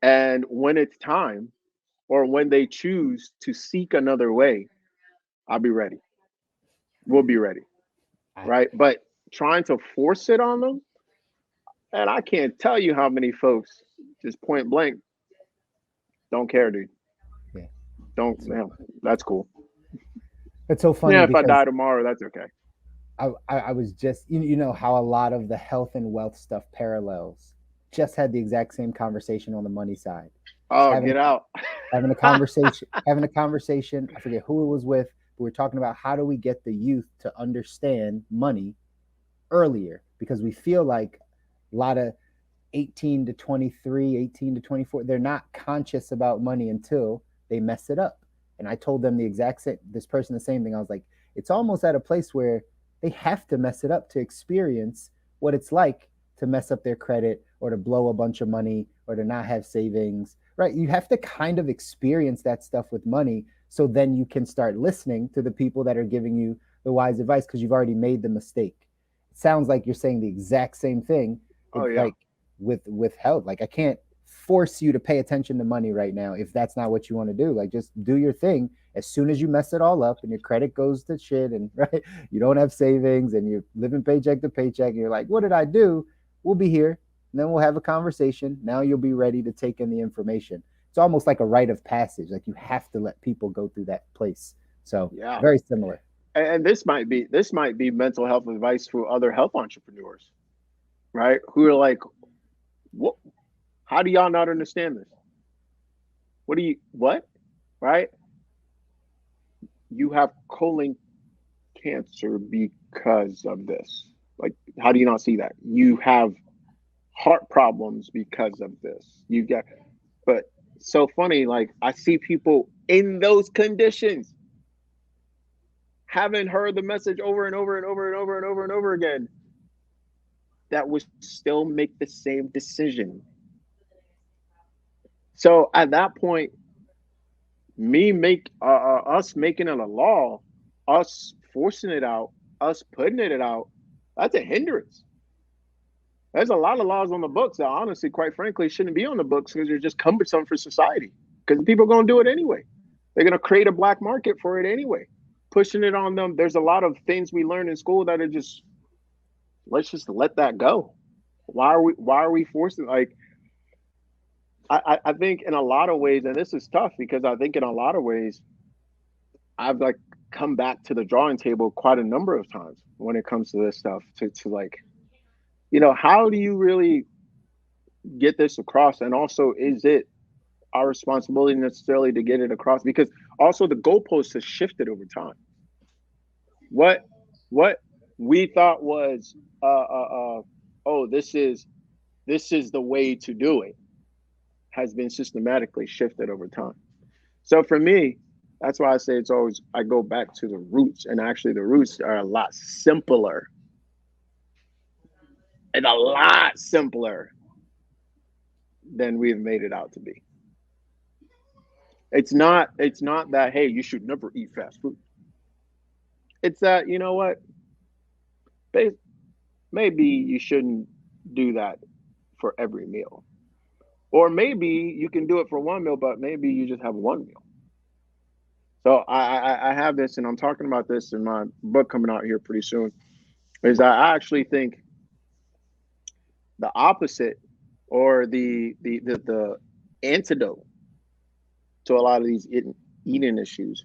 And when it's time, or when they choose to seek another way, I'll be ready. We'll be ready. Right. But trying to force it on them, and I can't tell you how many folks just point blank don't care, dude. Yeah. Don't, that's cool. It's so funny. Yeah, if I die tomorrow, that's okay. I was just, how a lot of the health and wealth stuff parallels. Just had the exact same conversation on the money side. Oh, get out. Having a conversation. I forget who it was with. But we're talking about how do we get the youth to understand money earlier, because we feel like a lot of 18 to 23, 18 to 24, they're not conscious about money until they mess it up. And I told them this person the same thing. I was like, it's almost at a place where they have to mess it up to experience what it's like to mess up their credit or to blow a bunch of money or to not have savings, right? You have to kind of experience that stuff with money, so then you can start listening to the people that are giving you the wise advice, because you've already made the mistake. It sounds like you're saying the exact same thing. Like with health. Like, I can't force you to pay attention to money right now if that's not what you want to do. Like, just do your thing. As soon as you mess it all up and your credit goes to shit and right, you don't have savings and you're living paycheck to paycheck and you're like, what did I do? We'll be here and then we'll have a conversation. Now you'll be ready to take in the information. It's almost like a rite of passage. Like, you have to let people go through that place. So yeah, very similar. And this might be mental health advice for other health entrepreneurs, right? Who are like, How do y'all not understand this? What? Right? You have colon cancer because of this. Like, how do you not see that? You have heart problems because of this. You get, but so funny, like, I see people in those conditions having heard the message over and over and over and over and over and over again that would still make the same decision. So at that point, us making it a law, us forcing it out, us putting it out, that's a hindrance. There's a lot of laws on the books that honestly, quite frankly, shouldn't be on the books because they're just cumbersome for society. Because people are going to do it anyway. They're going to create a black market for it anyway. Pushing it on them. There's a lot of things we learn in school that are just, let's just let that go. Why are we forcing, like, I think in a lot of ways, and this is tough because I think in a lot of ways, I've like come back to the drawing table quite a number of times when it comes to this stuff to like, how do you really get this across? And also, is it our responsibility necessarily to get it across? Because also the goalposts has shifted over time. What we thought was, oh, this is the way to do it, has been systematically shifted over time. So for me, that's why I say it's always, I go back to the roots, and actually the roots are a lot simpler. And a lot simpler than we've made it out to be. It's not that, hey, you should never eat fast food. It's that, you know what? Maybe you shouldn't do that for every meal. Or maybe you can do it for one meal, but maybe you just have one meal. So I have this, and I'm talking about this in my book coming out here pretty soon, is that I actually think the opposite, or the antidote to a lot of these eating issues,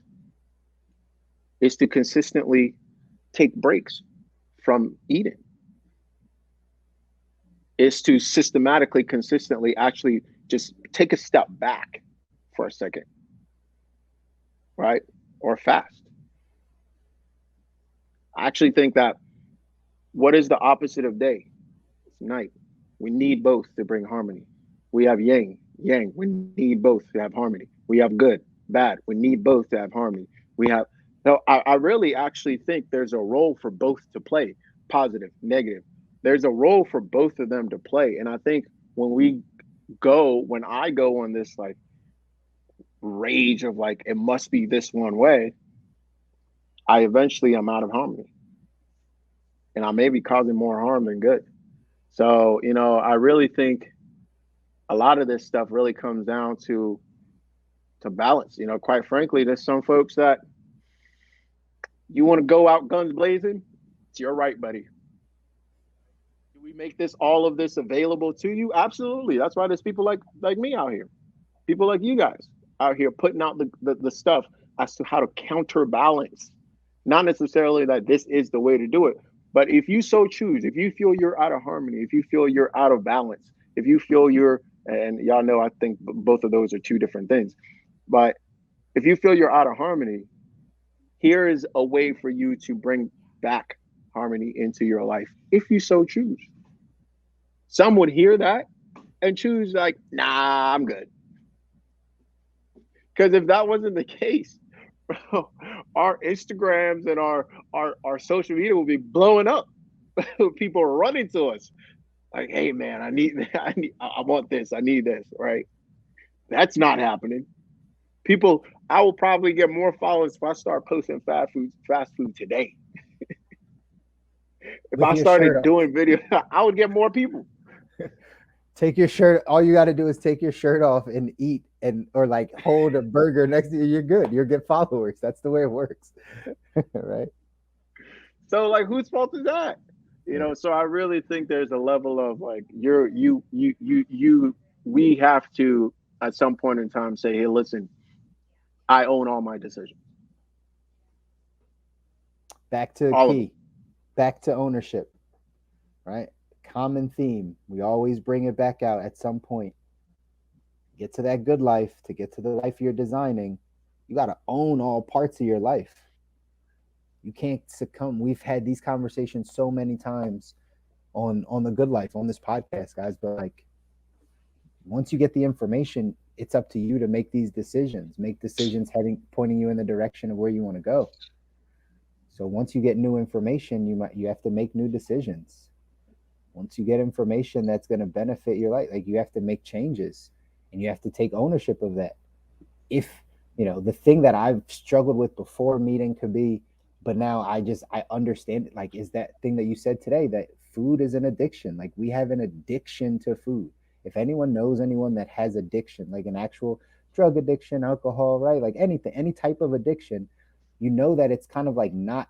is to consistently take breaks from eating. Is to systematically, consistently actually just take a step back for a second, right? Or fast. I actually think that what is the opposite of day? It's night. We need both to bring harmony. We have yang. We need both to have harmony. We have good, bad. We need both to have harmony. We have, no, I really actually think there's a role for both to play, positive, negative. There's a role for both of them to play. And I think when I go on this like rage of like, it must be this one way, I eventually am out of harmony. And I may be causing more harm than good. So, I really think a lot of this stuff really comes down to balance. Quite frankly, there's some folks that you want to go out guns blazing. It's your right, buddy. Do we make all of this available to you? Absolutely. That's why there's people like me out here. People like you guys out here putting out the stuff as to how to counterbalance. Not necessarily that this is the way to do it, but if you so choose, if you feel you're out of harmony, if you feel you're out of balance, if you feel and y'all know, I think both of those are two different things, but if you feel you're out of harmony, here is a way for you to bring back harmony into your life, if you so choose. Some would hear that and choose like, nah, I'm good. Because if that wasn't the case, our Instagrams and our social media will be blowing up. People are running to us like, hey man, I want this, I need this, right? That's not happening. I will probably get more followers if I start posting fast food today. If I started doing video, I would get more people. Take your shirt. All you got to do is take your shirt off and eat, or like hold a burger next to you. You're good. You'll get followers. That's the way it works, right? So like, whose fault is that? So I really think there's a level of like, we have to at some point in time say, hey, listen, I own all my decisions. Back to the key. Back to ownership, right? Common theme. We always bring it back out at some point. get to that good life, to get to the life you're designing, you got to own all parts of your life. You can't succumb. We've had these conversations so many times on the good life on this podcast, guys. But like, once you get the information, it's up to you to make these decisions. Make decisions pointing you in the direction of where you want to go. So once you get new information, you have to make new decisions. Once you get information that's going to benefit your life, like you have to make changes, and you have to take ownership of that. If the thing that I've struggled with before meeting Kobi, but now I understand it, like, is that thing that you said today, that food is an addiction. Like, we have an addiction to food. If anyone knows anyone that has addiction, like an actual drug addiction, alcohol, right? Like anything, any type of addiction, that it's kind of like not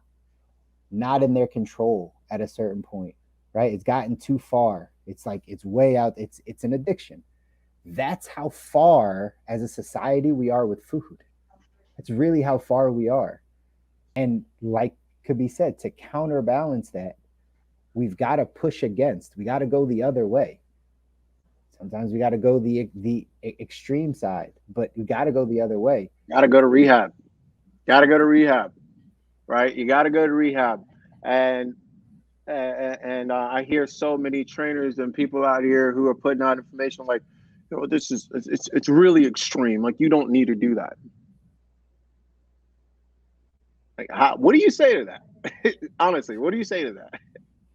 in their control at a certain point, right? It's gotten too far. It's like, it's way out. It's an addiction. That's how far as a society we are with food. That's really how far we are. And like Kobi said, to counterbalance that, we've got to push against. We got to go the other way. Sometimes we got to go the extreme side, but we got to go the other way. Got to go to rehab. Right? You got to go to rehab. And I hear so many trainers and people out here who are putting out information like, it's really extreme. Like, you don't need to do that. Like, what do you say to that? Honestly, what do you say to that?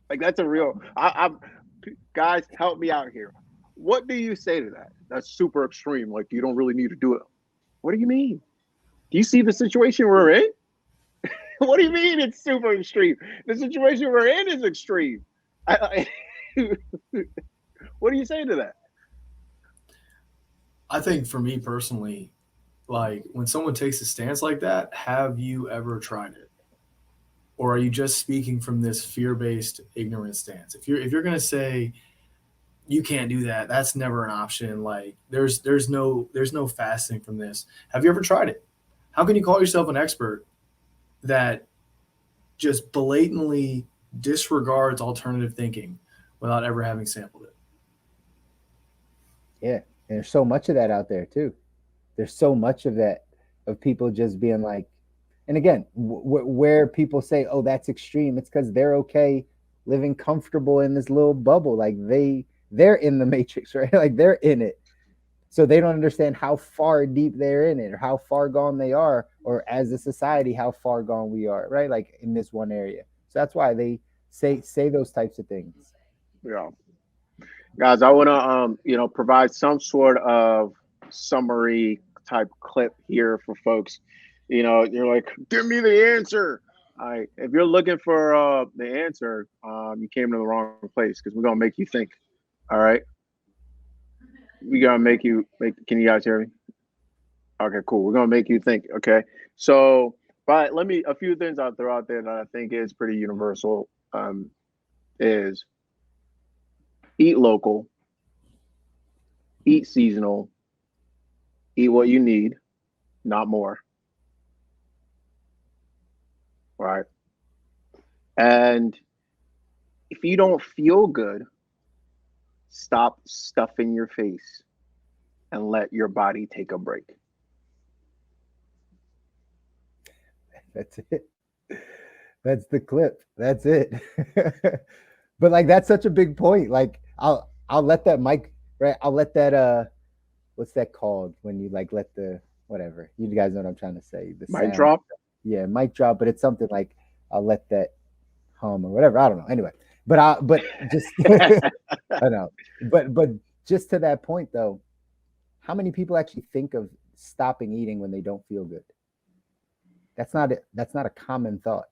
Like, that's a real. Guys, help me out here. What do you say to that? That's super extreme. Like, you don't really need to do it. What do you mean? Do you see the situation we're in? What do you mean it's super extreme? The situation we're in is extreme. What do you say to that? I think for me personally, like, when someone takes a stance like that, have you ever tried it? Or are you just speaking from this fear-based ignorant stance? If you're going to say you can't do that, that's never an option. Like, there's no fasting from this. Have you ever tried it? How can you call yourself an expert that just blatantly disregards alternative thinking without ever having sampled it? Yeah, and there's so much of that out there too. There's so much of that, of people just being like, and again, where people say, "Oh, that's extreme," it's because they're okay living comfortable in this little bubble. Like, they're in the matrix, right? Like, they're in it. So they don't understand how far deep they're in it, or how far gone they are, or as a society, how far gone we are, right? Like, in this one area. So that's why they say those types of things. Yeah. Guys, I want to, provide some sort of summary type clip here for folks. You're like, give me the answer. All right. If you're looking for the answer, you came to the wrong place, because we're going to make you think. All right. We got to can you guys hear me? Okay, cool. We're going to make you think. Okay. So, but a few things I'll throw out there that I think is pretty universal, is eat local, eat seasonal, eat what you need, not more. Right. And if you don't feel good, stop stuffing your face and let your body take a break. That's it. That's the clip. That's it. But like, that's such a big point. Like, I'll let that mic, right? I'll let that what's that called when you like let the whatever, you guys know what I'm trying to say. The Mic sound. drop? Yeah, mic drop, but it's something like, I'll let that hum or whatever. I don't know. Anyway, but just I know. But just to that point though, how many people actually think of stopping eating when they don't feel good? That's not a common thought.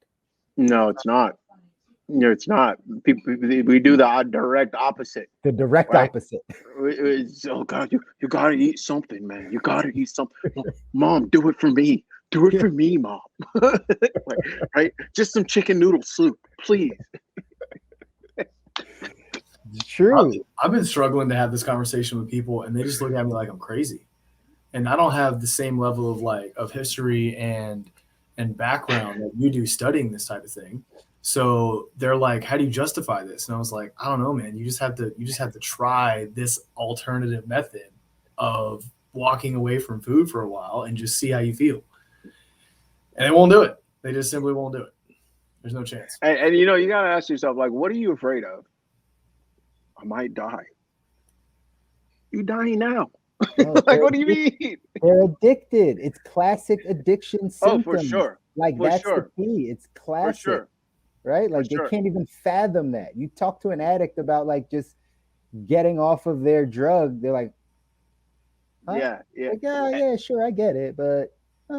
No, it's not. No, it's not. People, we do the direct opposite. The direct opposite. Oh God, you gotta eat something, man. You gotta eat something. Mom, do it for me. Do it for me, Mom. Right? Just some chicken noodle soup, please. True. I've been struggling to have this conversation with people, and they just look at me like I'm crazy. And I don't have the same level of history and background that you do studying this type of thing. So they're like, how do you justify this? And I was like, I don't know, man. You just have to try this alternative method of walking away from food for a while and just see how you feel. And they won't do it. They just simply won't do it. There's no chance. And you know, you gotta ask yourself, like, what are you afraid of? I might die. You dying now. No, Like, what do you mean? They're addicted. It's classic addiction symptoms. Oh, for sure. Like, For that's sure. the key. It's For classic, sure. right? Like, they sure. can't even fathom that. You talk to an addict about, like, just getting off of their drug, they're like, huh? Yeah, yeah. Like, yeah, sure, I get it, but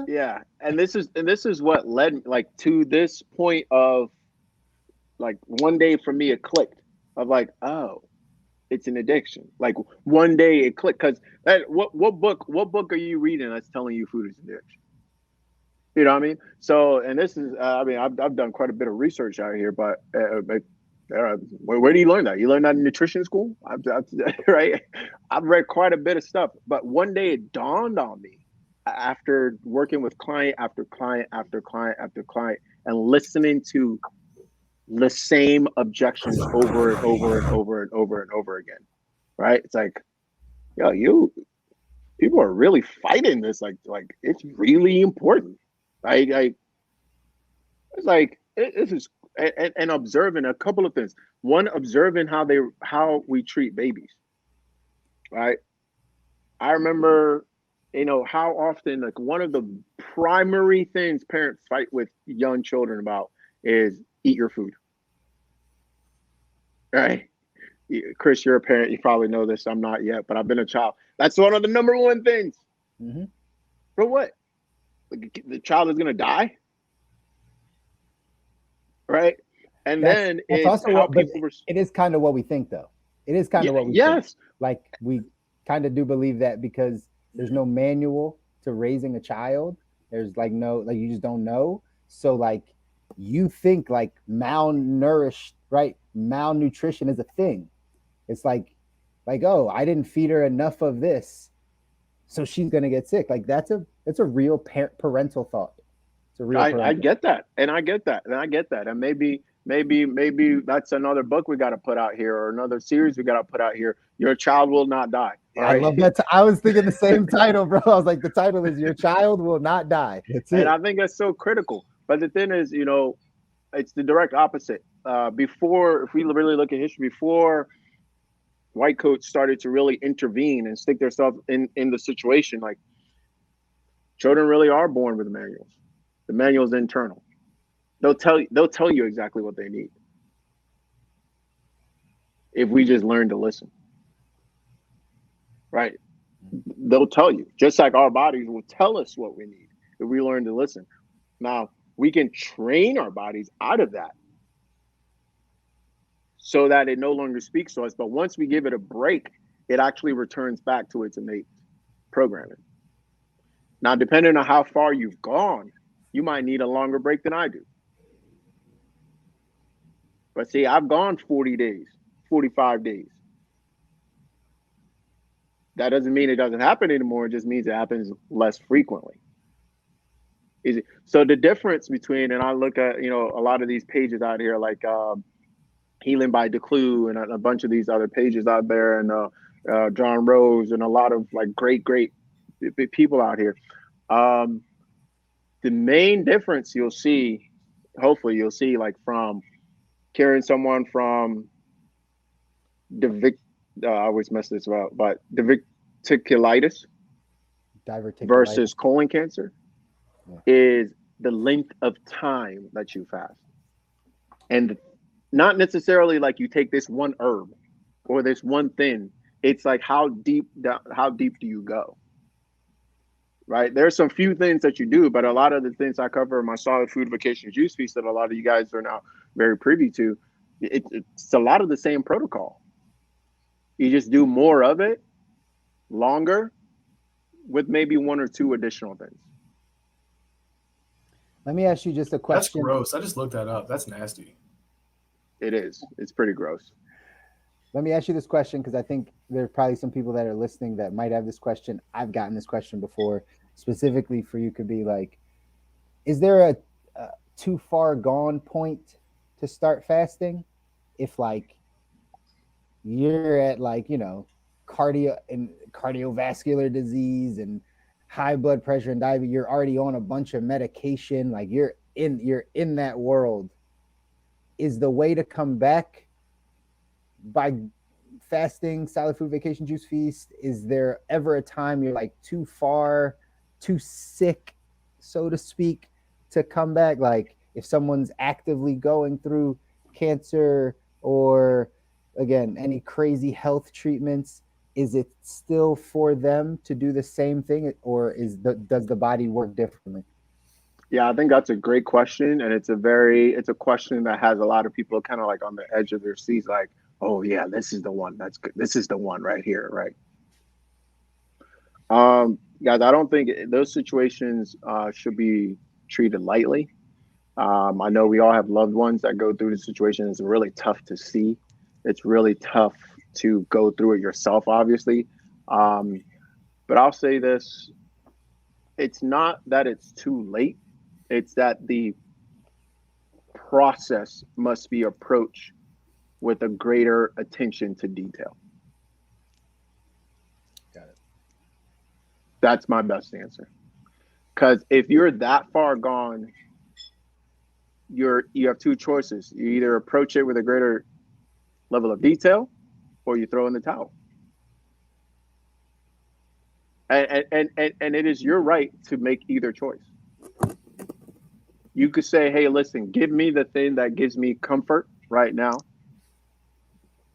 Yeah, and this is what led me, like, to this point of, like, one day for me it clicked of, like, oh, it's an addiction. Like, one day it clicked, because what book are you reading that's telling you food is an addiction? You know what I mean? So, and this is I mean, I've done quite a bit of research out here, but where do you learn that? You learn that in nutrition school, right? I've read quite a bit of stuff, but one day it dawned on me after working with client after client after client after client and listening to the same objections over and over and over and over and over again, right? It's like, yo, people are really fighting this. Like it's really important. It's like this is and observing a couple of things. One, observing how we treat babies, right? I remember, how often, like, one of the primary things parents fight with young children about is eat your food, right? Chris, you're a parent. You probably know this. I'm not yet, but I've been a child. That's one of the number one things. mm-hmm. For what? The child is going to die, right? And then that's also how people. It is kind of what we think, though. It is kind of what we think. Like, we kind of do believe that because there's no manual to raising a child. There's like you just don't know. So like you think like malnourished, right? Malnutrition is a thing. It's like, oh, I didn't feed her enough of this, so she's gonna get sick. Like that's a real parental thought. It's a real. I get that, and I get that, and maybe that's another book we got to put out here, or another series we got to put out here. Your child will not die. Right? I love that. I was thinking the same title, bro. I was like, the title is "Your Child Will Not Die." That's it. And I think that's so critical. But the thing is, it's the direct opposite. Before, if we really look at history, before white coats started to really intervene and stick themselves in the situation, like, children really are born with manuals. The manual's internal. They'll tell you exactly what they need if we just learn to listen. Right? They'll tell you, just like our bodies will tell us what we need if we learn to listen. Now, we can train our bodies out of that so that it no longer speaks to us. But once we give it a break, it actually returns back to its innate programming. Now, depending on how far you've gone, you might need a longer break than I do. But see, I've gone 40 days, 45 days. That doesn't mean it doesn't happen anymore. It just means it happens less frequently. So the difference between, and I look at, a lot of these pages out here, like Healing by Declue and a bunch of these other pages out there, and John Rose and a lot of like great people out here. The main difference hopefully you'll see, like, from carrying someone from I always mess this up, but diverticulitis versus colon cancer is the length of time that you fast. And not necessarily like you take this one herb or this one thing. It's like how deep do you go? Right? There's some few things that you do, but a lot of the things I cover in my Solid Food Vacation Juice Feast that a lot of you guys are now very privy to, it's a lot of the same protocol. You just do more of it, longer, with maybe one or two additional things. Let me ask you just a question. That's gross. I just looked that up. That's nasty. It is. It's pretty gross. Let me ask you this question, because I think there are probably some people that are listening that might have this question. I've gotten this question before, specifically for you. Could be like, is there a too far gone point to start fasting? If like you're at, like, cardiovascular disease and high blood pressure and diabetes. You're already on a bunch of medication. Like you're in that world. Is the way to come back by fasting, solid food, vacation, juice, feast? Is there ever a time you're like too far, too sick, so to speak, to come back? Like if someone's actively going through cancer or, again, any crazy health treatments, is it still for them to do the same thing, or does the body work differently? Yeah, I think that's a great question, and it's a question that has a lot of people kind of like on the edge of their seats, like, oh yeah, this is the one. That's good. This is the one right here, right? Guys, I don't think those situations should be treated lightly. I know we all have loved ones that go through the situation. It's really tough to see. It's really tough to go through it yourself, obviously. But I'll say this: it's not that it's too late. It's that the process must be approached with a greater attention to detail. Got it. That's my best answer. Because if you're that far gone, you have two choices. You either approach it with a greater level of detail, or you throw in the towel. And it is your right to make either choice. You could say, hey, listen, give me the thing that gives me comfort right now.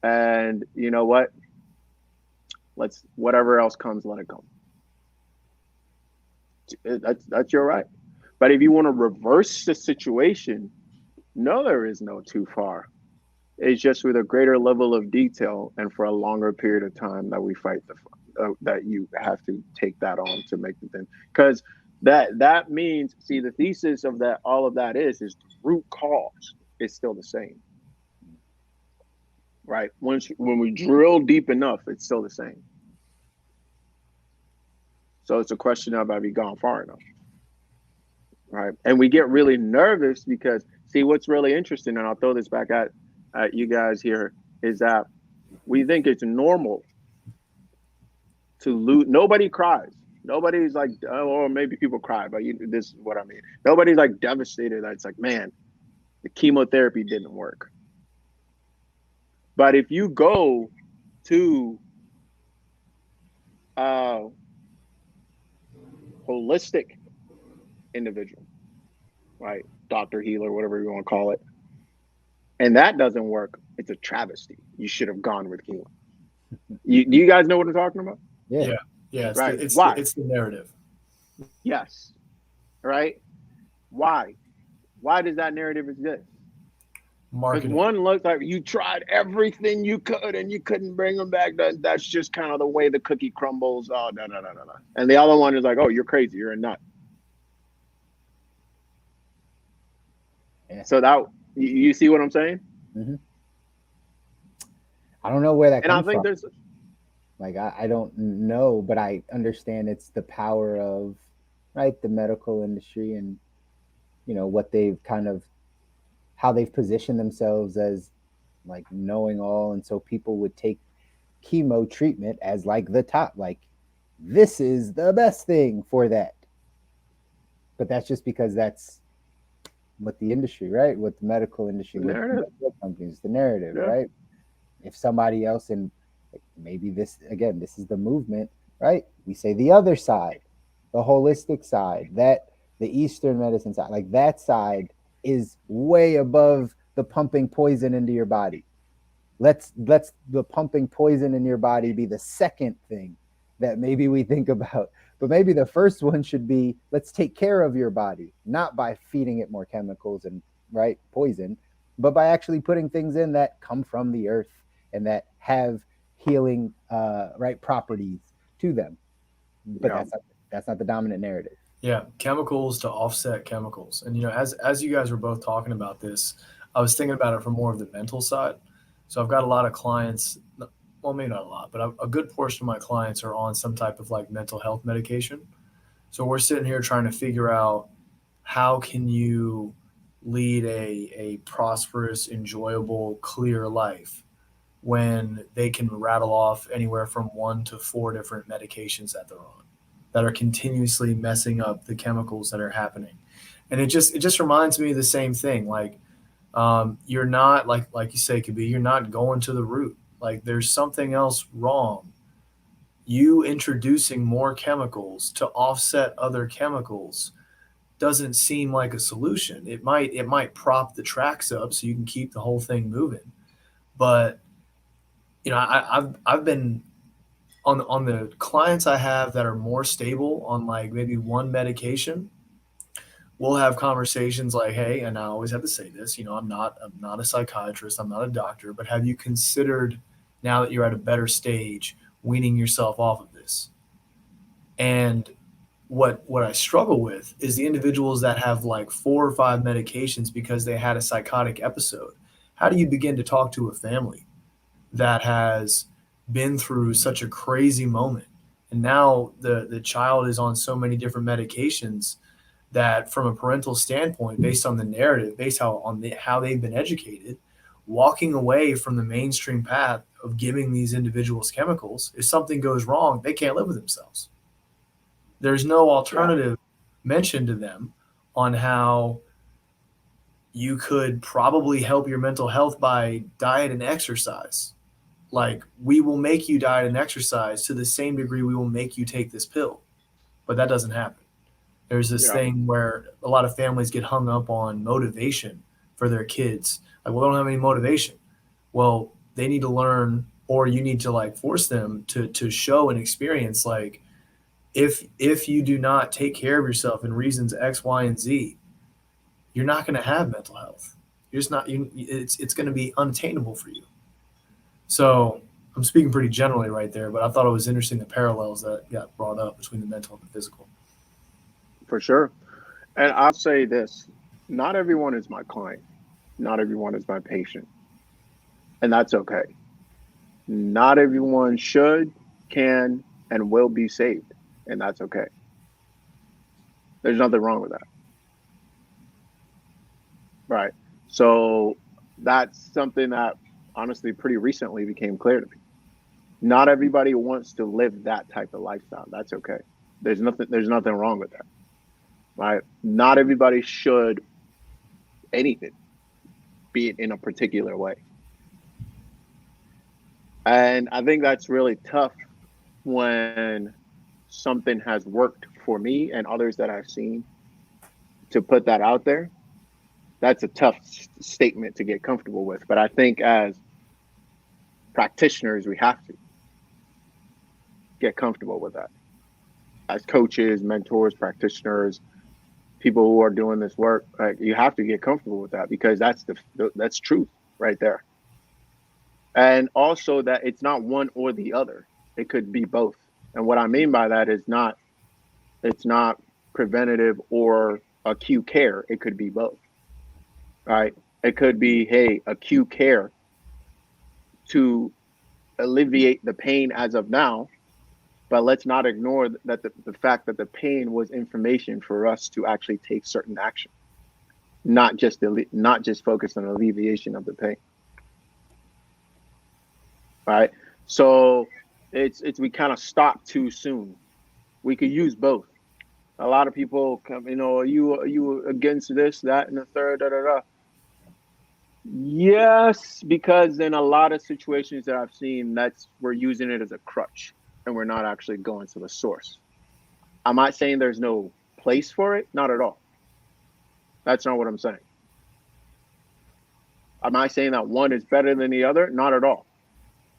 And you know what? Whatever else comes, let it come. That's your right. But if you want to reverse the situation, no, there is no too far. It's just with a greater level of detail and for a longer period of time that we fight that you have to take that on to make the thing. Because that means, see, the thesis of that, all of that is the root cause is still the same, right? When we drill deep enough, it's still the same. So it's a question of have you gone far enough, right? And we get really nervous because, see, what's really interesting, and I'll throw this back at you guys here, is that we think it's normal to lose. Nobody cries. Nobody's like, or maybe people cry, but this is what I mean. Nobody's like devastated. That's like, man, the chemotherapy didn't work. But if you go to a holistic individual, right, doctor, healer, whatever you want to call it, and that doesn't work, it's a travesty. You should have gone with chemo. Do you guys know what I'm talking about? Yeah. It's right. Why? It's the narrative. Yes. Right. Why? Why does that narrative exist? Because one looks like you tried everything you could and you couldn't bring them back. That's just kind of the way the cookie crumbles. Oh, no. And the other one is like, oh, you're crazy. You're a nut. Yeah. So that you see what I'm saying? Mm-hmm. I don't know where that comes from. And I think there's... Like, I don't know, but I understand it's the power of, right, the medical industry and, you know, what they've kind of, how they've positioned themselves as like knowing all. And so people would take chemo treatment as like the top, like this is the best thing for that. But that's just because that's what the industry, right? What the medical industry, what the companies, the narrative, right? If somebody else in, maybe this is the movement, right? We say the other side, the holistic side, that the Eastern medicine side, like that side is way above the pumping poison into your body. Let's the pumping poison in your body be the second thing that maybe we think about. But maybe the first one should be, let's take care of your body, not by feeding it more chemicals and, right, poison, but by actually putting things in that come from the earth and that have healing right properties to them. But that's not the dominant narrative. Yeah, chemicals to offset chemicals. And, you know, as you guys were both talking about this, I was thinking about it from more of the mental side. So I've got a lot of clients, well, maybe not a lot, but a good portion of my clients are on some type of like mental health medication. So we're sitting here trying to figure out how can you lead a prosperous, enjoyable, clear life when they can rattle off anywhere from 1 to 4 different medications that they're on that are continuously messing up the chemicals that are happening. And it just reminds me of the same thing. Like, you're not, like you say, Kobi, you're not going to the root. Like, there's something else wrong. You introducing more chemicals to offset other chemicals doesn't seem like a solution. It might prop the tracks up so you can keep the whole thing moving. But I've been on the clients I have that are more stable on like maybe one medication. We'll have conversations like, hey, and I always have to say this, I'm not a psychiatrist, I'm not a doctor, but have you considered, now that you're at a better stage, weaning yourself off of this? And what I struggle with is the individuals that have like 4 or 5 medications because they had a psychotic episode. How do you begin to talk to a family that has been through such a crazy moment, and now the child is on so many different medications that, from a parental standpoint, based on the narrative, based on how they've been educated, walking away from the mainstream path of giving these individuals chemicals, if something goes wrong, they can't live with themselves. There's no alternative mentioned to them on how you could probably help your mental health by diet and exercise. Like, we will make you diet and exercise to the same degree we will make you take this pill. But that doesn't happen. There's this thing where a lot of families get hung up on motivation for their kids. Like, well, they don't have any motivation. Well, they need to learn, or you need to like force them to show and experience, like, if you do not take care of yourself in reasons X, Y, and Z, you're not going to have mental health. You're just not. It's going to be unattainable for you. So I'm speaking pretty generally right there, but I thought it was interesting the parallels that got brought up between the mental and the physical. For sure. And I'll say this, not everyone is my client. Not everyone is my patient. And that's okay. Not everyone should, can, and will be saved. And that's okay. There's nothing wrong with that. Right. So that's something that honestly pretty recently became clear to me. Not everybody wants to live that type of lifestyle. That's okay. There's nothing wrong with that. Right? Not everybody should anything, be it in a particular way. And I think that's really tough when something has worked for me and others that I've seen, to put that out there. That's a tough statement to get comfortable with. But I think as practitioners, we have to get comfortable with that. As coaches, mentors, practitioners, people who are doing this work, like, you have to get comfortable with that, because that's truth right there. And also that it's not one or the other. It could be both. And what I mean by that is it's not preventative or acute care. It could be both. Right? It could be, hey, acute care to alleviate the pain as of now, but let's not ignore that the fact that the pain was information for us to actually take certain action, not just focus on alleviation of the pain. Right? So it's we kind of stop too soon. We could use both. A lot of people come, are you against this, that, and the third, da da da. Yes, because in a lot of situations that I've seen, we're using it as a crutch, and we're not actually going to the source. Am I saying there's no place for it? Not at all. That's not what I'm saying. Am I saying that one is better than the other? Not at all.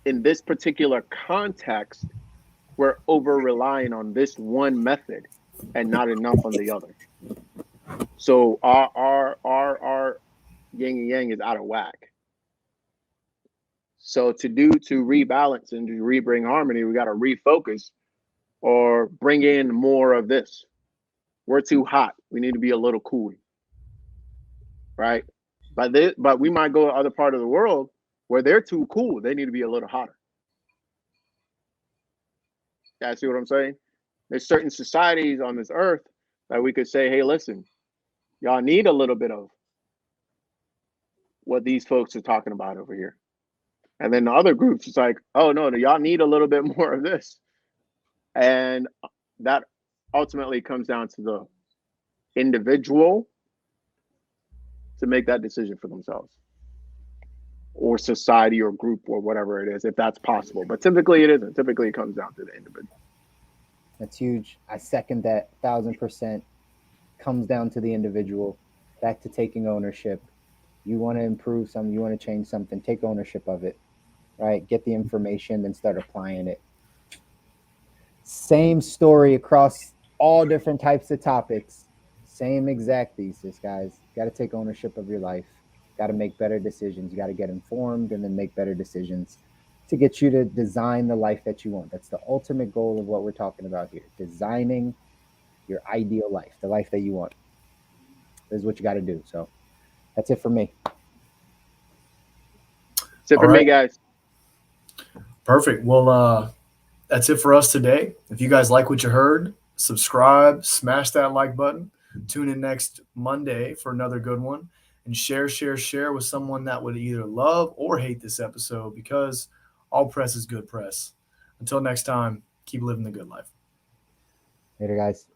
In this particular context, we're over relying on this one method and not enough on the other. So our yin and yang is out of whack. So to rebalance and to rebring harmony, we got to refocus or bring in more of this. We're too hot. We need to be a little cool. Right? But we might go to other part of the world where they're too cool. They need to be a little hotter. Yeah, see what I'm saying? There's certain societies on this earth that we could say, hey, listen, y'all need a little bit of what these folks are talking about over here. And then the other groups, it's like, oh no, y'all need a little bit more of this. And that ultimately comes down to the individual to make that decision for themselves, or society or group or whatever it is, if that's possible. But typically it isn't. Typically it comes down to the individual. That's huge. I second that 1,000%. Comes down to the individual. Back to taking ownership. You want to improve something, you want to change something, take ownership of it, right? Get the information, then start applying it. Same story across all different types of topics. Same exact thesis, guys. Got to take ownership of your life. Got to make better decisions. You got to get informed and then make better decisions to get you to design the life that you want. That's the ultimate goal of what we're talking about here. Designing your ideal life, the life that you want. This is what you got to do. So that's it for me. That's it for me, guys. Perfect. Well, that's it for us today. If you guys like what you heard, subscribe, smash that like button. Tune in next Monday for another good one. And share with someone that would either love or hate this episode, because all press is good press. Until next time, keep living the good life. Later, guys.